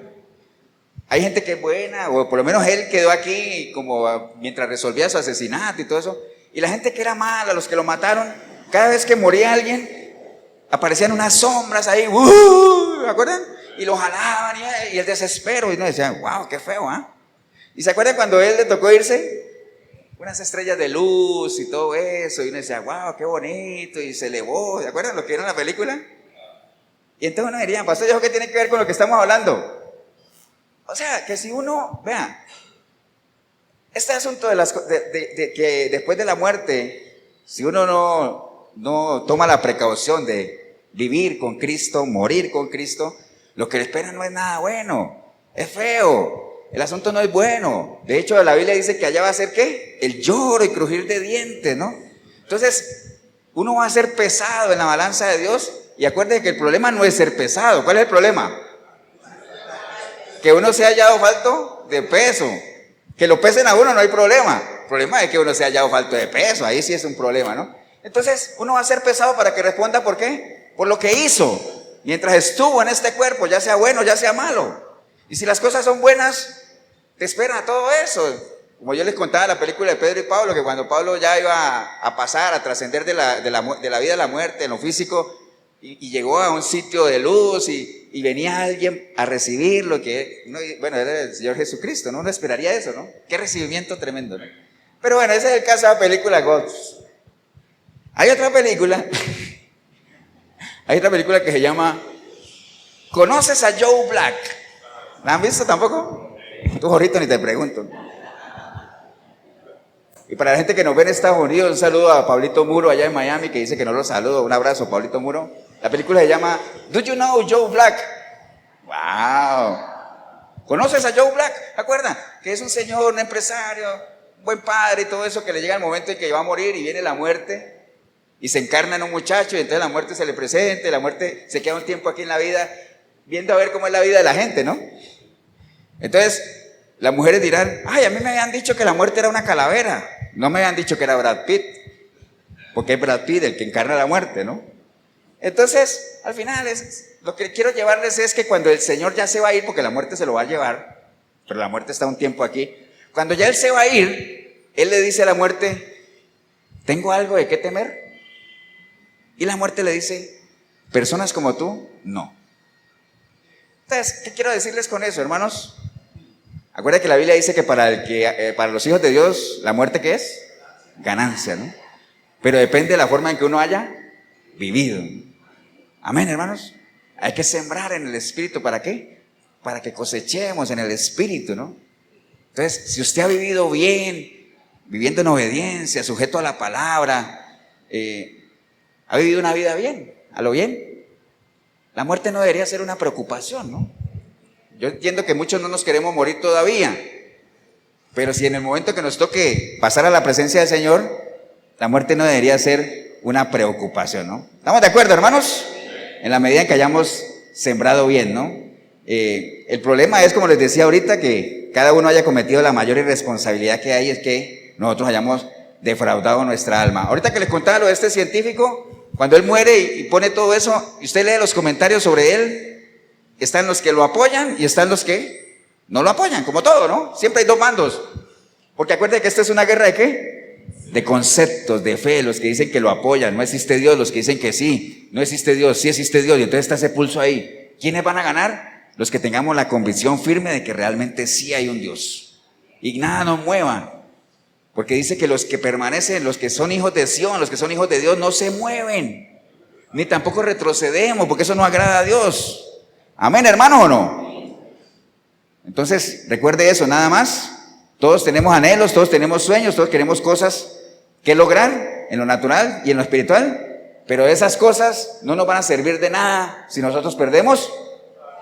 hay gente que es buena, o por lo menos él quedó aquí como mientras resolvía su asesinato y todo eso. Y la gente que era mala, los que lo mataron, cada vez que moría alguien, aparecían unas sombras ahí, ¿se acuerdan? Y lo jalaban y el desespero. Y uno decía, wow, qué feo, ¿ah? ¿Y se acuerdan cuando a él le tocó irse? Unas estrellas de luz y todo eso. Y uno decía, wow, qué bonito. Y se elevó. ¿Se acuerdan lo que era en la película? Y entonces uno diría, pastor, ¿eso qué tiene que ver con lo que estamos hablando? O sea, que si uno, vean, este asunto de que después de la muerte, si uno no toma la precaución de vivir con Cristo, morir con Cristo, lo que le espera no es nada bueno, es feo, el asunto no es bueno. De hecho, la Biblia dice que allá va a ser ¿qué? El lloro y crujir de dientes, ¿no? Entonces, uno va a ser pesado en la balanza de Dios y acuérdense que el problema no es ser pesado. ¿Cuál es el problema? Que uno se haya dado falto de peso. Que lo pesen a uno no hay problema. El problema es que uno se haya dado falto de peso. Ahí sí es un problema, ¿no? Entonces uno va a ser pesado para que responda ¿por qué? Por lo que hizo mientras estuvo en este cuerpo, ya sea bueno, ya sea malo. Y si las cosas son buenas, te esperan a todo eso. Como yo les contaba la película de Pedro y Pablo, que cuando Pablo ya iba a pasar, a trascender de la vida a la muerte en lo físico, y llegó a un sitio de luz y venía alguien a recibirlo, bueno, era el Señor Jesucristo, ¿no? Uno esperaría eso, ¿no? Qué recibimiento tremendo, ¿no? Pero bueno, ese es el caso de la película Ghost. Hay otra película que se llama ¿Conoces a Joe Black? ¿La han visto tampoco? Tú, Jorito, ni te pregunto. Y para la gente que nos ve en Estados Unidos, un saludo a Pablito Muro allá en Miami, que dice que no lo saludo. Un abrazo, Pablito Muro. La película se llama Do You Know Joe Black? ¡Wow! ¿Conoces a Joe Black? ¿Se acuerdan? Que es un señor, un empresario, un buen padre y todo eso, que le llega el momento en que va a morir y viene la muerte y se encarna en un muchacho y entonces la muerte se le presenta y la muerte se queda un tiempo aquí en la vida viendo a ver cómo es la vida de la gente, ¿no? Entonces las mujeres dirán, ay, a mí me habían dicho que la muerte era una calavera, no me habían dicho que era Brad Pitt, porque es Brad Pitt el que encarna la muerte, ¿no? Entonces, al final, lo que quiero llevarles es que cuando el Señor ya se va a ir, porque la muerte se lo va a llevar, pero la muerte está un tiempo aquí, cuando ya Él se va a ir, Él le dice a la muerte, ¿tengo algo de qué temer? Y la muerte le dice, personas como tú, no. Entonces, ¿qué quiero decirles con eso, hermanos? Acuérdense que la Biblia dice que para los hijos de Dios, ¿la muerte qué es? Ganancia, ¿no? Pero depende de la forma en que uno haya vivido. Amén, hermanos. Hay que sembrar en el Espíritu. ¿Para qué? Para que cosechemos en el Espíritu, ¿no? Entonces, si usted ha vivido bien, viviendo en obediencia, sujeto a la palabra, ha vivido una vida bien, a lo bien, la muerte no debería ser una preocupación, ¿no? Yo entiendo que muchos no nos queremos morir todavía, pero si en el momento que nos toque pasar a la presencia del Señor, la muerte no debería ser una preocupación, ¿no? ¿Estamos de acuerdo, hermanos? En la medida en que hayamos sembrado bien, ¿no? El problema es, como les decía ahorita, que cada uno haya cometido la mayor irresponsabilidad que hay, es que nosotros hayamos defraudado nuestra alma. Ahorita que les contaba lo de este científico, cuando él muere y pone todo eso, y usted lee los comentarios sobre él, están los que lo apoyan y están los que no lo apoyan, como todo, ¿no? Siempre hay dos bandos. Porque acuérdense que esta es una guerra ¿de qué? De conceptos, de fe, los que dicen que lo apoyan, no existe Dios, los que dicen que sí, no existe Dios, sí existe Dios, y entonces está ese pulso ahí. ¿Quiénes van a ganar? Los que tengamos la convicción firme de que realmente sí hay un Dios. Y nada nos mueva. Porque dice que los que permanecen, los que son hijos de Sión, los que son hijos de Dios, no se mueven. Ni tampoco retrocedemos, porque eso no agrada a Dios. Amén, hermano, ¿o no? Entonces, recuerde eso, nada más. Todos tenemos anhelos, todos tenemos sueños, todos queremos cosas que lograr en lo natural y en lo espiritual, pero esas cosas no nos van a servir de nada si nosotros perdemos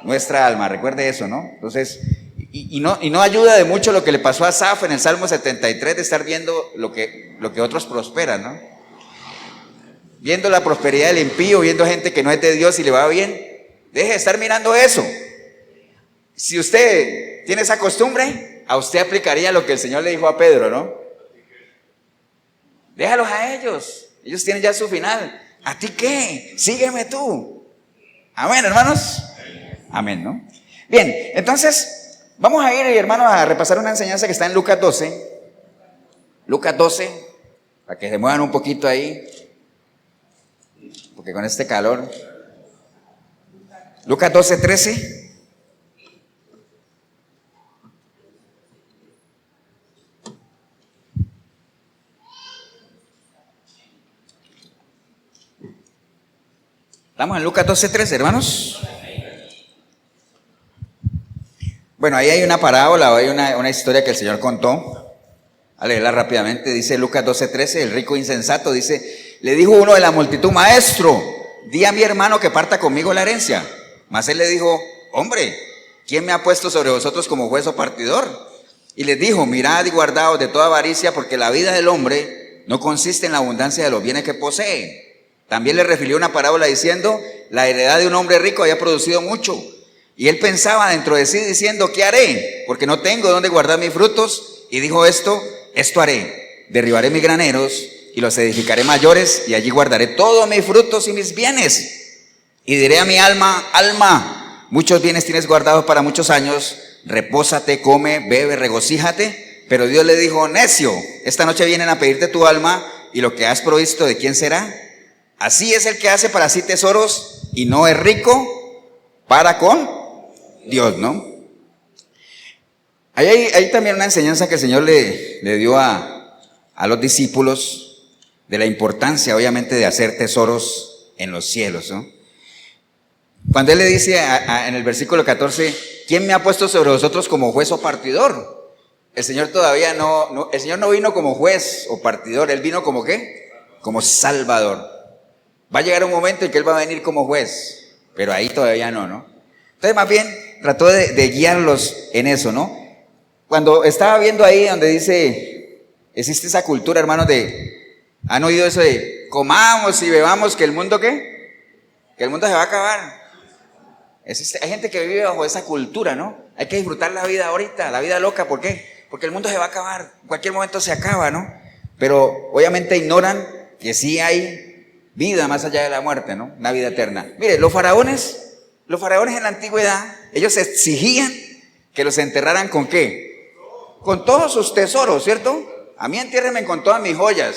nuestra alma. Recuerde eso, ¿no? Entonces, y no ayuda de mucho lo que le pasó a Asaf en el Salmo 73, de estar viendo lo que otros prosperan, ¿no? viendo la prosperidad del impío, viendo gente que no es de Dios y le va bien. Deje de estar mirando eso. Si usted tiene esa costumbre, a usted aplicaría lo que el Señor le dijo a Pedro, ¿no? Déjalos a ellos. Ellos tienen ya su final. ¿A ti qué? Sígueme tú. Amén, hermanos. Amén, ¿no? Bien, entonces vamos a ir, hermanos, a repasar una enseñanza que está en Lucas 12. Lucas 12, para que se muevan un poquito ahí, porque con este calor. Lucas 12, 13. Estamos en Lucas 12, 13, hermanos. Bueno, ahí hay una parábola, hay una historia que el Señor contó. A leerla rápidamente. Dice Lucas 12, 13, el rico insensato dice, le dijo uno de la multitud, maestro, di a mi hermano que parta conmigo la herencia. Mas él le dijo, hombre, ¿quién me ha puesto sobre vosotros como juez o partidor? Y les dijo, mirad y guardaos de toda avaricia, porque la vida del hombre no consiste en la abundancia de los bienes que posee. También le refirió una parábola diciendo, la heredad de un hombre rico había producido mucho. Y él pensaba dentro de sí diciendo, ¿qué haré? Porque no tengo dónde guardar mis frutos. Y dijo esto haré, derribaré mis graneros y los edificaré mayores, y allí guardaré todos mis frutos y mis bienes. Y diré a mi alma, alma, muchos bienes tienes guardados para muchos años, repósate, come, bebe, regocíjate. Pero Dios le dijo, necio, esta noche vienen a pedirte tu alma, y lo que has provisto, ¿de quién será? Así es el que hace para sí tesoros y no es rico para con Dios, ¿no? Hay también una enseñanza que el Señor le dio a los discípulos de la importancia, obviamente, de hacer tesoros en los cielos, ¿no? Cuando Él le dice en el versículo 14, ¿quién me ha puesto sobre vosotros como juez o partidor? El Señor todavía el Señor no vino como juez o partidor, Él vino como ¿qué? Como Salvador. Va a llegar un momento en que Él va a venir como juez, pero ahí todavía no, ¿no? Entonces, más bien, trató de guiarlos en eso, ¿no? Cuando estaba viendo ahí donde dice, existe esa cultura, hermanos, ¿han oído eso de comamos y bebamos que el mundo ¿qué? Que el mundo se va a acabar. Hay gente que vive bajo esa cultura, ¿no? Hay que disfrutar la vida ahorita, la vida loca, ¿por qué? Porque el mundo se va a acabar, en cualquier momento se acaba, ¿no? Pero obviamente ignoran que sí hay vida más allá de la muerte, ¿no? Una vida eterna. Mire, los faraones en la antigüedad, ellos exigían que los enterraran ¿con qué? Con todos sus tesoros, ¿cierto? A mí entiérrenme con todas mis joyas,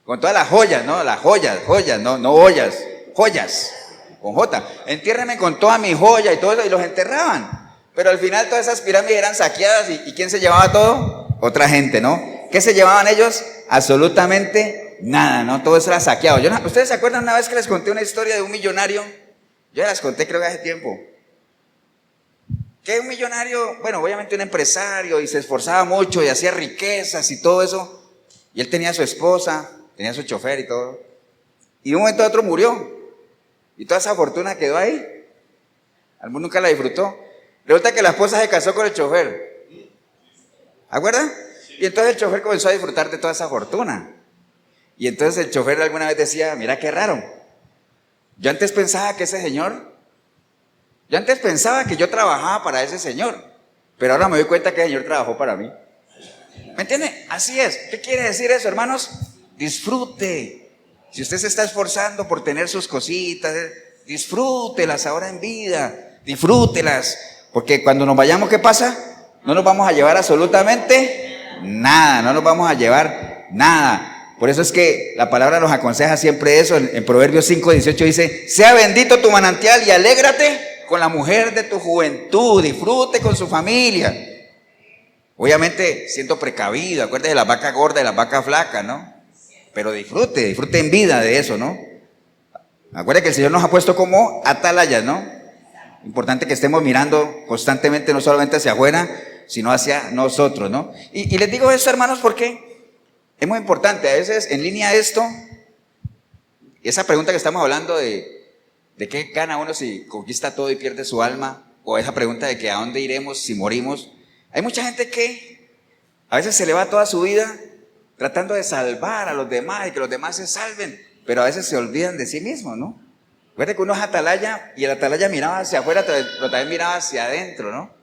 con todas las joyas, ¿no? Las joyas, no ollas, joyas, con J. Entiérrenme con todas mis joyas y todo eso, y los enterraban. Pero al final todas esas pirámides eran saqueadas, ¿y quién se llevaba todo? Otra gente, ¿no? ¿Qué se llevaban ellos? Absolutamente nada, ¿no? Todo eso era saqueado. ¿Ustedes se acuerdan una vez que les conté una historia de un millonario? Yo ya las conté creo que hace tiempo. Que un millonario, bueno, obviamente un empresario, y se esforzaba mucho y hacía riquezas y todo eso, y él tenía a su esposa, tenía a su chofer y todo, y de un momento a otro murió, y toda esa fortuna quedó ahí, alguno nunca la disfrutó. Resulta que la esposa se casó con el chofer, ¿acuerdan? Y entonces el chofer comenzó a disfrutar de toda esa fortuna, y entonces el chofer alguna vez decía, mira qué raro, yo antes pensaba que ese señor, yo antes pensaba que yo trabajaba para ese señor, pero ahora me doy cuenta que el Señor trabajó para mí. ¿Me entiende? Así es. ¿Qué quiere decir eso, hermanos? Disfrute. Si usted se está esforzando por tener sus cositas, disfrútelas ahora en vida, disfrútelas, porque cuando nos vayamos, ¿qué pasa? No nos vamos a llevar absolutamente nada, no nos vamos a llevar nada. Por eso es que la palabra nos aconseja siempre eso. En Proverbios 5:18 dice, sea bendito tu manantial y alégrate con la mujer de tu juventud, disfrute con su familia. Obviamente siendo precavido, acuérdese de las vacas gordas y las vacas flacas, ¿no? Pero disfrute en vida de eso, ¿no? Acuérdate que el Señor nos ha puesto como atalayas, ¿no? Importante que estemos mirando constantemente, no solamente hacia afuera, sino hacia nosotros, ¿no? Y les digo eso, hermanos, porque es muy importante. A veces en línea esto, esa pregunta que estamos hablando de qué gana uno si conquista todo y pierde su alma, o esa pregunta de que a dónde iremos si morimos. Hay mucha gente que a veces se le va toda su vida tratando de salvar a los demás y que los demás se salven. pero a veces se olvidan de sí mismos, ¿no? Recuerda que uno es atalaya y el atalaya miraba hacia afuera, pero también miraba hacia adentro, ¿no?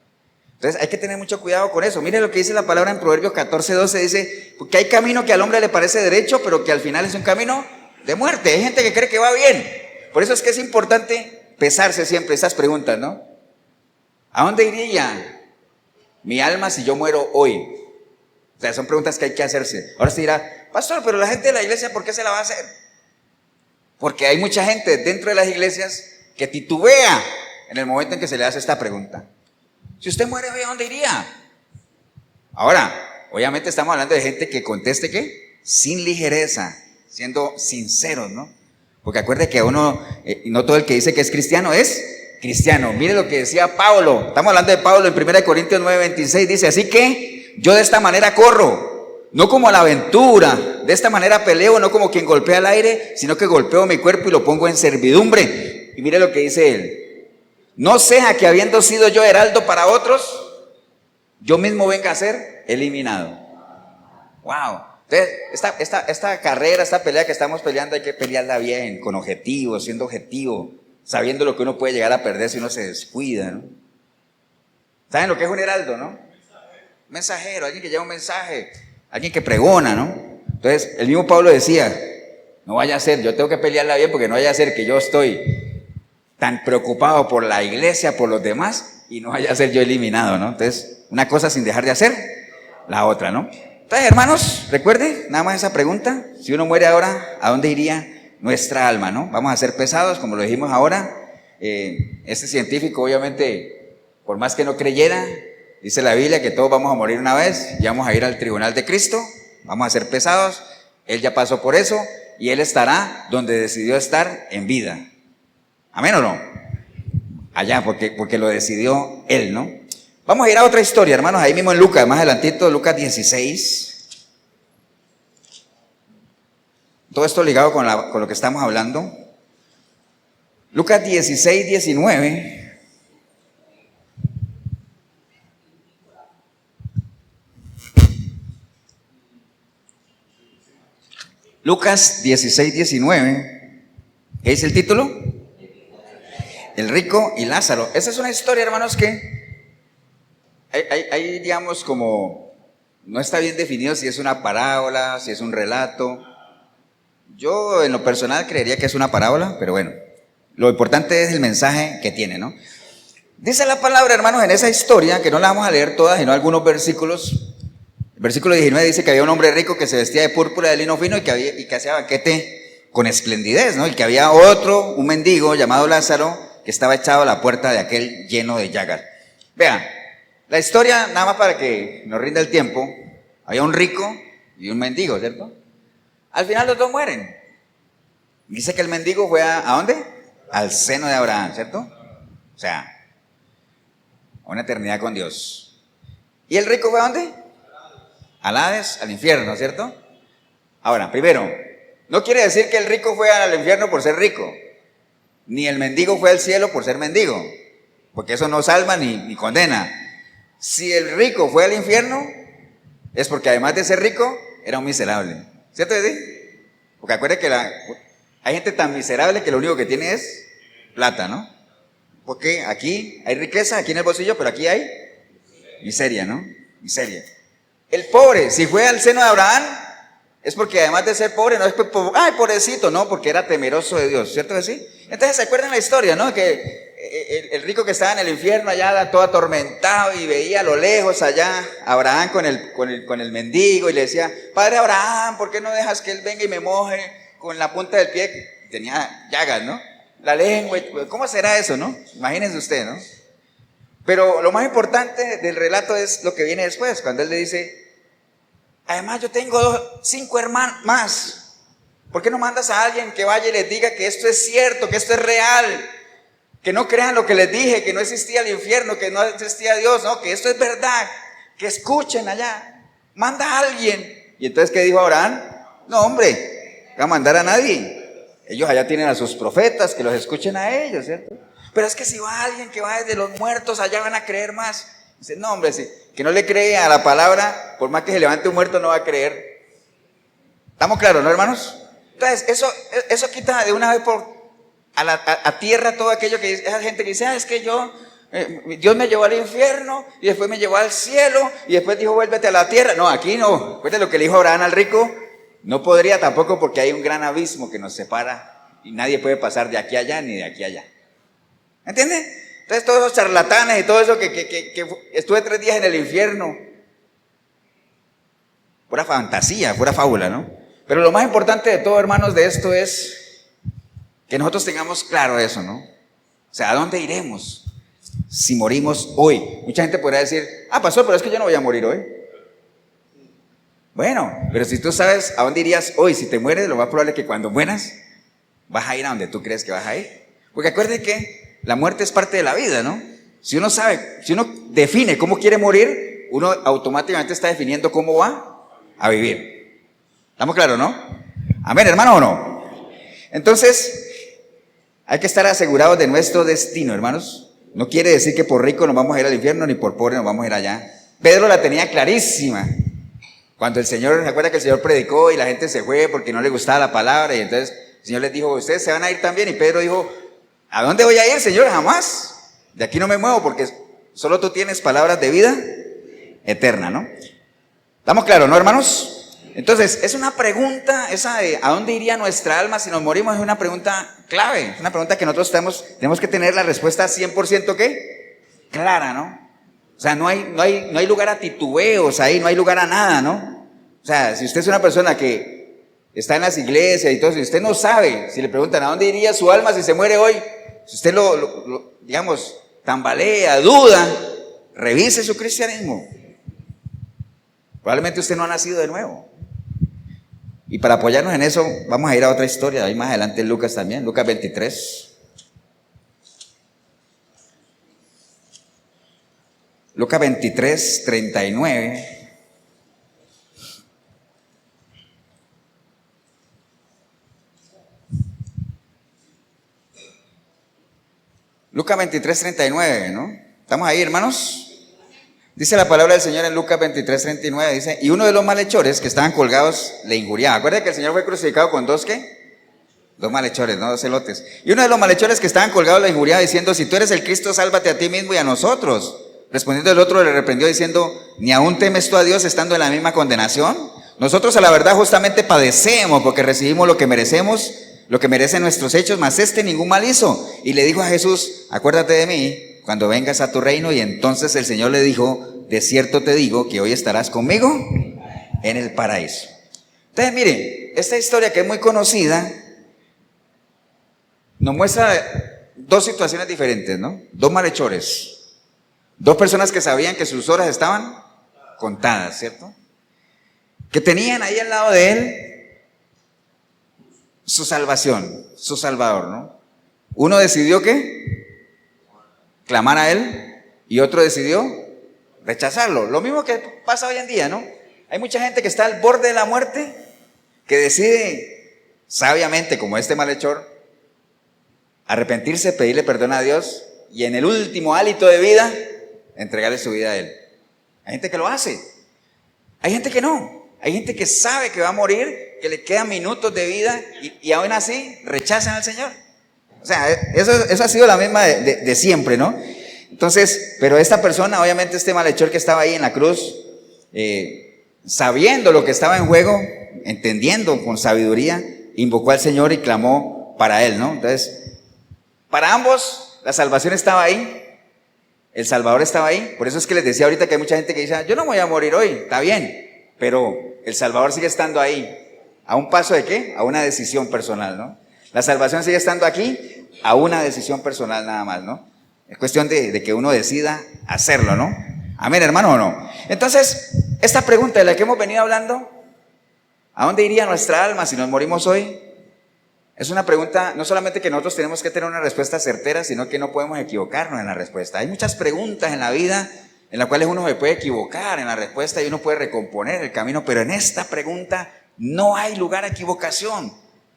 Entonces hay que tener mucho cuidado con eso. Mire lo que dice la palabra en Proverbios 14:12, dice, porque hay camino que al hombre le parece derecho, pero que al final es un camino de muerte. Hay gente que cree que va bien. Por eso es que es importante pesarse siempre esas preguntas, ¿no? ¿A dónde iría mi alma si yo muero hoy? O sea, son preguntas que hay que hacerse. Ahora se dirá, pastor, pero la gente de la iglesia, ¿por qué se la va a hacer? Porque hay mucha gente dentro de las iglesias que titubea en el momento en que se le hace esta pregunta. Si usted muere hoy, ¿a dónde iría? Ahora, obviamente estamos hablando de gente que conteste ¿qué? Sin ligereza, siendo sinceros, ¿no? Porque acuerde que uno, no todo el que dice que es cristiano es cristiano. Mire lo que decía Pablo. Estamos hablando de Pablo en 1 Corintios 9:26. Dice, así que yo de esta manera corro, no como a la aventura, de esta manera peleo, no como quien golpea al aire, sino que golpeo mi cuerpo y lo pongo en servidumbre. Y mire lo que dice él. No sea que habiendo sido yo heraldo para otros, yo mismo venga a ser eliminado. Wow. Entonces, esta carrera, esta pelea que estamos peleando, hay que pelearla bien, con objetivo, siendo objetivo, sabiendo lo que uno puede llegar a perder si uno se descuida, ¿no? ¿Saben lo que es un heraldo, no? Mensajero, alguien que lleva un mensaje, alguien que pregona, ¿no? Entonces, el mismo Pablo decía, no vaya a ser, yo tengo que pelearla bien porque no vaya a ser que yo estoy tan preocupado por la iglesia, por los demás, y no vaya a ser yo eliminado, ¿no? Entonces, una cosa sin dejar de hacer, la otra, ¿no? Entonces, hermanos, recuerde, nada más esa pregunta, si uno muere ahora, ¿a dónde iría nuestra alma, no? Vamos a ser pesados, como lo dijimos ahora. Este científico, obviamente, por más que no creyera, dice la Biblia que todos vamos a morir una vez, y vamos a ir al tribunal de Cristo, vamos a ser pesados, él ya pasó por eso, y él estará donde decidió estar en vida. ¿Amén o no? Allá, porque lo decidió él, ¿no? Vamos a ir a otra historia, hermanos, ahí mismo en Lucas, más adelantito, Lucas 16. Todo esto ligado con lo que estamos hablando. Lucas 16:19. Lucas 16:19. ¿Qué dice el título? El rico y Lázaro. Esa es una historia, hermanos, que hay, digamos, como no está bien definido si es una parábola, si es un relato. Yo en lo personal creería que es una parábola, pero bueno, lo importante es el mensaje que tiene, ¿no? Dice la palabra, hermanos, en esa historia, que no la vamos a leer toda, sino algunos versículos. El versículo 19 dice que había un hombre rico que se vestía de púrpura de lino fino y que hacía banquete con esplendidez, ¿no? Y que había otro, un mendigo llamado Lázaro, que estaba echado a la puerta de aquel lleno de llagas. Vean, la historia, nada más para que nos rinda el tiempo, había un rico y un mendigo, ¿cierto? Al final los dos mueren. Dice que el mendigo fue ¿a dónde? Al seno de Abraham, ¿cierto? O sea, a una eternidad con Dios. ¿Y el rico fue a dónde? Al Hades, al infierno, ¿cierto? Ahora, primero, no quiere decir que el rico fue al infierno por ser rico, ni el mendigo fue al cielo por ser mendigo, porque eso no salva ni condena. Si el rico fue al infierno, es porque además de ser rico, era un miserable, ¿cierto? Porque acuérdense que hay gente tan miserable que lo único que tiene es plata, ¿no? Porque aquí hay riqueza, aquí en el bolsillo, pero aquí hay miseria, ¿no? Miseria. El pobre, si fue al seno de Abraham, es porque además de ser pobre, no es ay, pobrecito, no, porque era temeroso de Dios, ¿cierto que sí? Entonces, ¿se acuerdan la historia, no? Que el rico que estaba en el infierno allá, todo atormentado, y veía a lo lejos allá a Abraham con el mendigo, y le decía, Padre Abraham, ¿por qué no dejas que él venga y me moje con la punta del pie? Tenía llagas, ¿no? La lengua, ¿cómo será eso, no? Imagínense usted, ¿no? Pero lo más importante del relato es lo que viene después, cuando él le dice, además yo tengo 5 hermanos más. ¿Por qué no mandas a alguien que vaya y les diga que esto es cierto, que esto es real? Que no crean lo que les dije, que no existía el infierno, que no existía Dios, no, que esto es verdad, que escuchen allá. Manda a alguien. Y entonces, ¿qué dijo Abraham? No, hombre, no va a mandar a nadie. Ellos allá tienen a sus profetas, que los escuchen a ellos, ¿cierto? Pero es que si va alguien que va desde los muertos, allá van a creer más. Dice, no, hombre, sí, que no le cree a la palabra, por más que se levante un muerto, no va a creer. ¿Estamos claros, no, hermanos? Entonces, eso quita de una vez a tierra todo aquello que dice, esa gente que dice, es que Dios me llevó al infierno y después me llevó al cielo y después dijo, vuélvete a la tierra. No, aquí no. Después de lo que le dijo Abraham al rico, no podría tampoco porque hay un gran abismo que nos separa y nadie puede pasar de aquí a allá ni de aquí a allá. ¿Entiendes? Entonces todos esos charlatanes y todo eso que estuve 3 días en el infierno, pura fantasía, pura fábula, ¿no? Pero lo más importante de todo, hermanos, de esto es que nosotros tengamos claro eso, ¿no? O sea, ¿a dónde iremos si morimos hoy? Mucha gente podrá decir, pastor, pero es que yo no voy a morir hoy. Bueno, pero si tú sabes a dónde irías hoy, si te mueres, lo más probable es que cuando mueras, vas a ir a donde tú crees que vas a ir. Porque acuérdate que la muerte es parte de la vida, ¿no? Si uno sabe, si uno define cómo quiere morir, uno automáticamente está definiendo cómo va a vivir. ¿Estamos claros, no? Amén, hermano, ¿o no? Entonces, hay que estar asegurados de nuestro destino, hermanos. No quiere decir que por rico nos vamos a ir al infierno, ni por pobre nos vamos a ir allá. Pedro la tenía clarísima. Cuando el Señor, ¿se acuerda que el Señor predicó y la gente se fue porque no le gustaba la palabra? Y entonces el Señor les dijo, ustedes se van a ir también. Y Pedro dijo, ¿a dónde voy a ir, Señor? Jamás. De aquí no me muevo porque solo tú tienes palabras de vida eterna, ¿no? ¿Estamos claros, no, hermanos? Entonces, es una pregunta, esa de ¿a dónde iría nuestra alma si nos morimos? Es una pregunta clave, es una pregunta que nosotros tenemos que tener la respuesta 100% ¿qué? Clara, ¿no? O sea, no hay lugar a titubeos ahí, no hay lugar a nada, ¿no? O sea, si usted es una persona que está en las iglesias y todo, si usted no sabe, si le preguntan ¿a dónde iría su alma si se muere hoy? Si usted digamos, tambalea, duda, revise su cristianismo. Probablemente usted no ha nacido de nuevo. Y para apoyarnos en eso, vamos a ir a otra historia, ahí más adelante en Lucas también, Lucas 23. Lucas 23, 39. Lucas 23, 39, ¿no? ¿Estamos ahí, hermanos? Dice la palabra del Señor en Lucas 23, 39, dice, y uno de los malhechores que estaban colgados le injuriaba. Acuérdense que el Señor fue crucificado con dos, ¿qué? 2 malhechores, no 2 elotes. Y uno de los malhechores que estaban colgados le injuriaba diciendo, si tú eres el Cristo, sálvate a ti mismo y a nosotros. Respondiendo el otro le reprendió diciendo, ¿ni aún temes tú a Dios estando en la misma condenación? Nosotros a la verdad justamente padecemos porque recibimos lo que merecemos, lo que merecen nuestros hechos, mas este ningún mal hizo. Y le dijo a Jesús, acuérdate de mí cuando vengas a tu reino. Y entonces el Señor le dijo, de cierto te digo que hoy estarás conmigo en el paraíso. Entonces miren, esta historia que es muy conocida nos muestra 2 situaciones diferentes, ¿no? 2 malhechores, 2 personas que sabían que sus horas estaban contadas, ¿cierto? Que tenían ahí al lado de él su salvación, su salvador, ¿no? Uno decidió ¿qué? Clamar a él y otro decidió rechazarlo. Lo mismo que pasa hoy en día, ¿no? Hay mucha gente que está al borde de la muerte que decide sabiamente, como este malhechor, arrepentirse, pedirle perdón a Dios y en el último hálito de vida entregarle su vida a Él. Hay gente que lo hace, hay gente que no, hay gente que sabe que va a morir, que le quedan minutos de vida y aún así rechazan al Señor. O sea, eso ha sido la misma de siempre, ¿no? Entonces, pero esta persona, obviamente este malhechor que estaba ahí en la cruz, sabiendo lo que estaba en juego, entendiendo con sabiduría, invocó al Señor y clamó para él, ¿no? Entonces, para ambos la salvación estaba ahí, el Salvador estaba ahí. Por eso es que les decía ahorita que hay mucha gente que dice, yo no voy a morir hoy, está bien, pero el Salvador sigue estando ahí. ¿A un paso de qué? A una decisión personal, ¿no? La salvación sigue estando aquí, a una decisión personal nada más, ¿no? Es cuestión de que uno decida hacerlo, ¿no? Amén, hermano, ¿o no? Entonces, esta pregunta de la que hemos venido hablando, ¿a dónde iría nuestra alma si nos morimos hoy? Es una pregunta, no solamente que nosotros tenemos que tener una respuesta certera, sino que no podemos equivocarnos en la respuesta. Hay muchas preguntas en la vida en las cuales uno se puede equivocar en la respuesta y uno puede recomponer el camino, pero en esta pregunta no hay lugar a equivocación.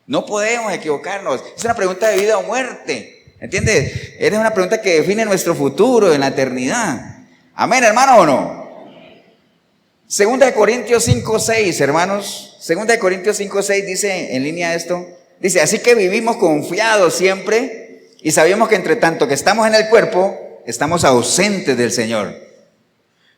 No podemos equivocarnos. Es una pregunta de vida o muerte. ¿Entiendes? Es una pregunta que define nuestro futuro en la eternidad. Amén, hermano, ¿o no? Segunda de Corintios 5:6, hermanos. Segunda de Corintios 5:6 dice en línea esto. Dice, así que vivimos confiados siempre y sabemos que entre tanto que estamos en el cuerpo, estamos ausentes del Señor.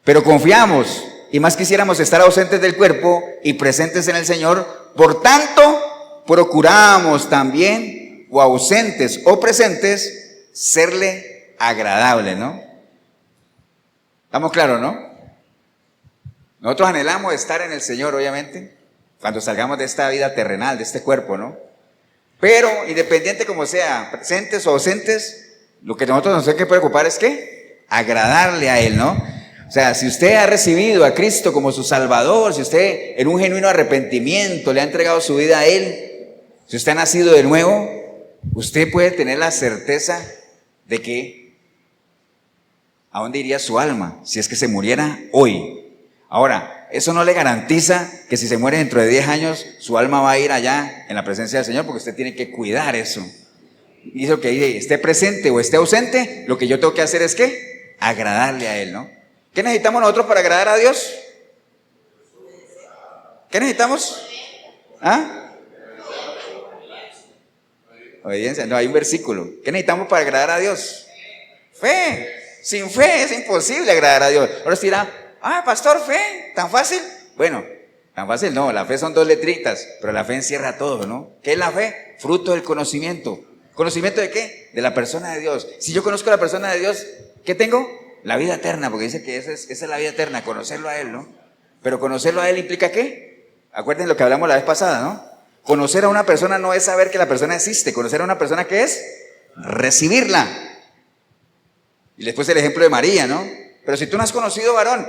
Pero confiamos y más quisiéramos estar ausentes del cuerpo y presentes en el Señor. Por tanto, procuramos también, o ausentes o presentes, serle agradable, ¿no? ¿Estamos claros, no? Nosotros anhelamos estar en el Señor, obviamente, cuando salgamos de esta vida terrenal, de este cuerpo, ¿no? Pero, independiente como sea, presentes o ausentes, lo que nosotros nos hay que preocupar es ¿qué? Agradarle a Él, ¿no? O sea, si usted ha recibido a Cristo como su Salvador, si usted en un genuino arrepentimiento le ha entregado su vida a Él, si usted ha nacido de nuevo, usted puede tener la certeza de que ¿a dónde iría su alma si es que se muriera hoy? Ahora, eso no le garantiza que si se muere dentro de 10 años, su alma va a ir allá en la presencia del Señor, porque usted tiene que cuidar eso. Y eso que esté presente o esté ausente, lo que yo tengo que hacer es ¿qué? Agradarle a Él, ¿no? ¿Qué necesitamos nosotros para agradar a Dios? ¿Qué necesitamos? ¿Ah? Obediencia. No, hay un versículo. ¿Qué necesitamos para agradar a Dios? Fe. Sin fe es imposible agradar a Dios. Ahora usted dirá, pastor, fe, ¿tan fácil? Bueno, tan fácil no, la fe son 2 letritas, pero la fe encierra todo, ¿no? ¿Qué es la fe? Fruto del conocimiento. ¿Conocimiento de qué? De la persona de Dios. Si yo conozco a la persona de Dios, ¿qué tengo? La vida eterna, porque dice que esa es la vida eterna, conocerlo a Él, ¿no? Pero conocerlo a Él implica ¿qué? Acuérdense lo que hablamos la vez pasada, ¿no? Conocer a una persona no es saber que la persona existe. Conocer a una persona, ¿qué es? Recibirla. Y después el ejemplo de María, ¿no? Pero si tú no has conocido varón,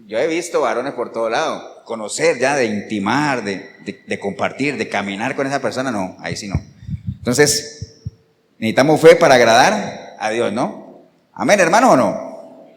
yo he visto varones por todo lado, conocer ya, de intimar, de compartir, de caminar con esa persona, no, ahí sí no. Entonces, necesitamos fe para agradar a Dios, ¿no? Amén, hermano, ¿o no?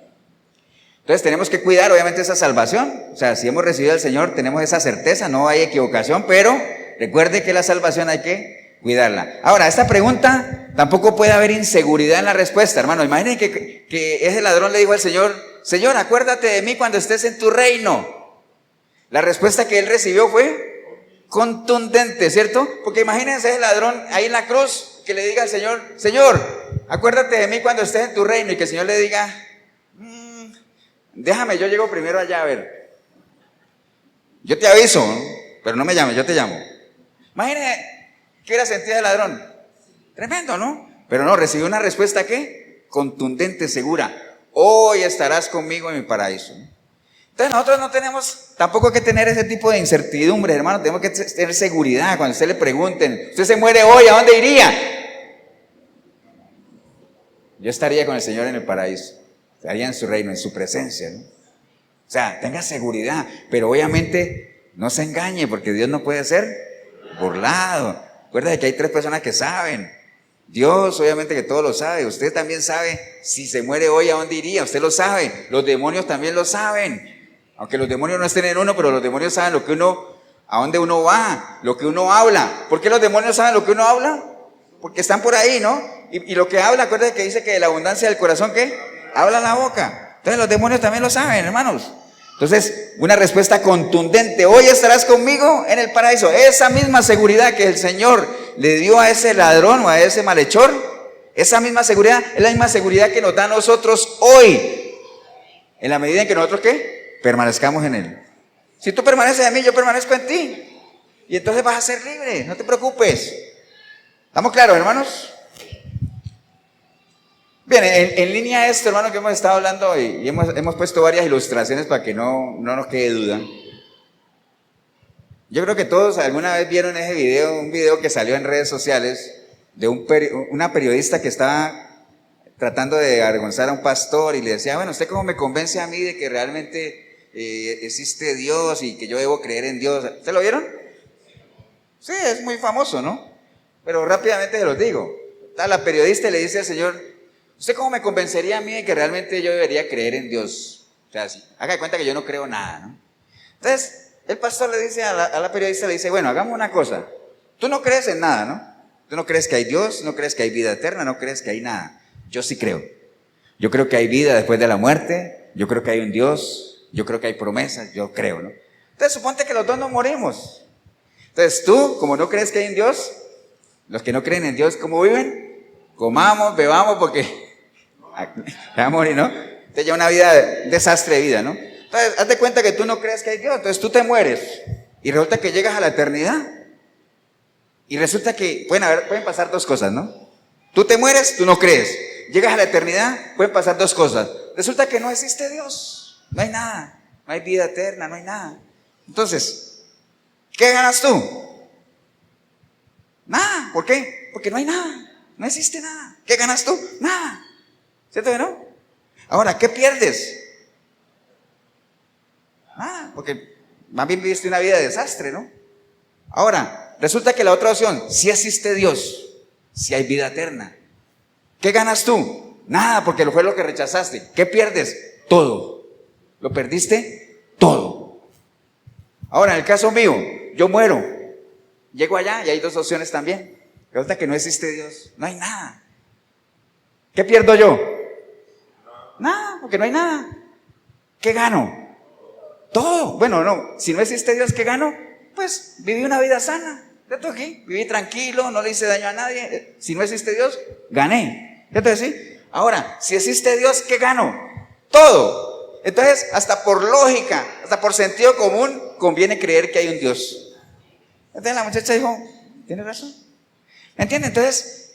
Entonces tenemos que cuidar obviamente esa salvación. O sea, si hemos recibido al Señor, tenemos esa certeza, no hay equivocación, pero recuerde que la salvación hay que cuidarla. Ahora, esta pregunta tampoco puede haber inseguridad en la respuesta, hermano. Imaginen que ese ladrón le dijo al Señor, Señor, acuérdate de mí cuando estés en tu reino. La respuesta que él recibió fue contundente, ¿cierto? Porque imagínense ese ladrón ahí en la cruz que le diga al Señor, Señor, acuérdate de mí cuando estés en tu reino, y que el Señor le diga, déjame, yo llego primero allá, a ver. Yo te aviso, ¿no? Pero no me llames, yo te llamo. Imagínense qué era sentir el ladrón. Tremendo, ¿no? Pero no, recibió una respuesta ¿qué? Contundente, segura. Hoy estarás conmigo en mi paraíso. Entonces nosotros no tenemos tampoco que tener ese tipo de incertidumbre, hermano. Tenemos que tener seguridad. Cuando usted le pregunten, usted se muere hoy, ¿a dónde iría? Yo estaría con el Señor en el paraíso. Estaría en su reino, en su presencia, ¿no? O sea, tenga seguridad, pero obviamente no se engañe, porque Dios no puede ser burlado. Acuérdate que hay 3 personas que saben. Dios obviamente que todo lo sabe. Usted también sabe si se muere hoy a dónde iría. Usted lo sabe. Los demonios también lo saben. Aunque los demonios no estén en uno, pero los demonios saben a dónde uno va, lo que uno habla. ¿Por qué los demonios saben lo que uno habla? Porque están por ahí, ¿no? Y lo que habla, acuérdate que dice que de la abundancia del corazón, ¿qué? Habla la boca. Entonces los demonios también lo saben, hermanos. Entonces, una respuesta contundente, hoy estarás conmigo en el paraíso. Esa misma seguridad que el Señor le dio a ese ladrón o a ese malhechor, esa misma seguridad es la misma seguridad que nos da a nosotros hoy, en la medida en que nosotros ¿qué? Permanezcamos en Él. Si tú permaneces en mí, yo permanezco en ti, y entonces vas a ser libre, no te preocupes. ¿Estamos claros, hermanos? Bien, en línea a esto, hermano, que hemos estado hablando y hemos puesto varias ilustraciones para que no nos quede duda. Yo creo que todos alguna vez vieron ese video, un video que salió en redes sociales de una periodista que estaba tratando de avergonzar a un pastor y le decía, bueno, ¿usted cómo me convence a mí de que realmente existe Dios y que yo debo creer en Dios? ¿Ustedes lo vieron? Sí, es muy famoso, ¿no? Pero rápidamente se los digo. La periodista le dice al Señor, ¿usted cómo me convencería a mí de que realmente yo debería creer en Dios? O sea, haga de cuenta que yo no creo nada, ¿no? Entonces, el pastor le dice a la periodista, le dice, bueno, hagamos una cosa. Tú no crees en nada, ¿no? Tú no crees que hay Dios, no crees que hay vida eterna, no crees que hay nada. Yo sí creo. Yo creo que hay vida después de la muerte, yo creo que hay un Dios, yo creo que hay promesas, yo creo, ¿no? Entonces suponte que los dos nos morimos. Entonces tú, como no crees que hay un Dios, los que no creen en Dios, ¿cómo viven? Comamos, bebamos, porque va a morir, ¿no? Entonces ya una vida, desastre de vida, ¿no? Entonces haz de cuenta que tú no crees que hay Dios, entonces tú te mueres y resulta que llegas a la eternidad y resulta que pueden pasar dos cosas, ¿no? Tú te mueres, tú no crees. Llegas a la eternidad, pueden pasar dos cosas. Resulta que no existe Dios, no hay nada, no hay vida eterna, no hay nada. Entonces, ¿qué ganas tú? Nada. ¿Por qué? Porque no hay nada, no existe nada. ¿Qué ganas tú? Nada. ¿Cierto que no? Ahora, ¿qué pierdes? Nada, porque más bien viviste una vida de desastre, ¿no? Ahora, resulta que la otra opción, si existe Dios, si hay vida eterna. ¿Qué ganas tú? Nada, porque fue lo que rechazaste. ¿Qué pierdes? Todo. Lo perdiste todo. Ahora, en el caso mío, yo muero. Llego allá y hay dos opciones también. Resulta que no existe Dios. No hay nada. ¿Qué pierdo yo? Nada, porque no hay nada. ¿Qué gano? Todo. Bueno, no. Si no existe Dios, ¿qué gano? Pues viví una vida sana. ¿Cierto aquí? Viví tranquilo, no le hice daño a nadie. Si no existe Dios, gané. ¿Cierto así? Ahora, si existe Dios, ¿qué gano? Todo. Entonces, hasta por lógica, hasta por sentido común, conviene creer que hay un Dios. Entonces la muchacha dijo, ¿tiene razón? ¿Me entiende? Entonces,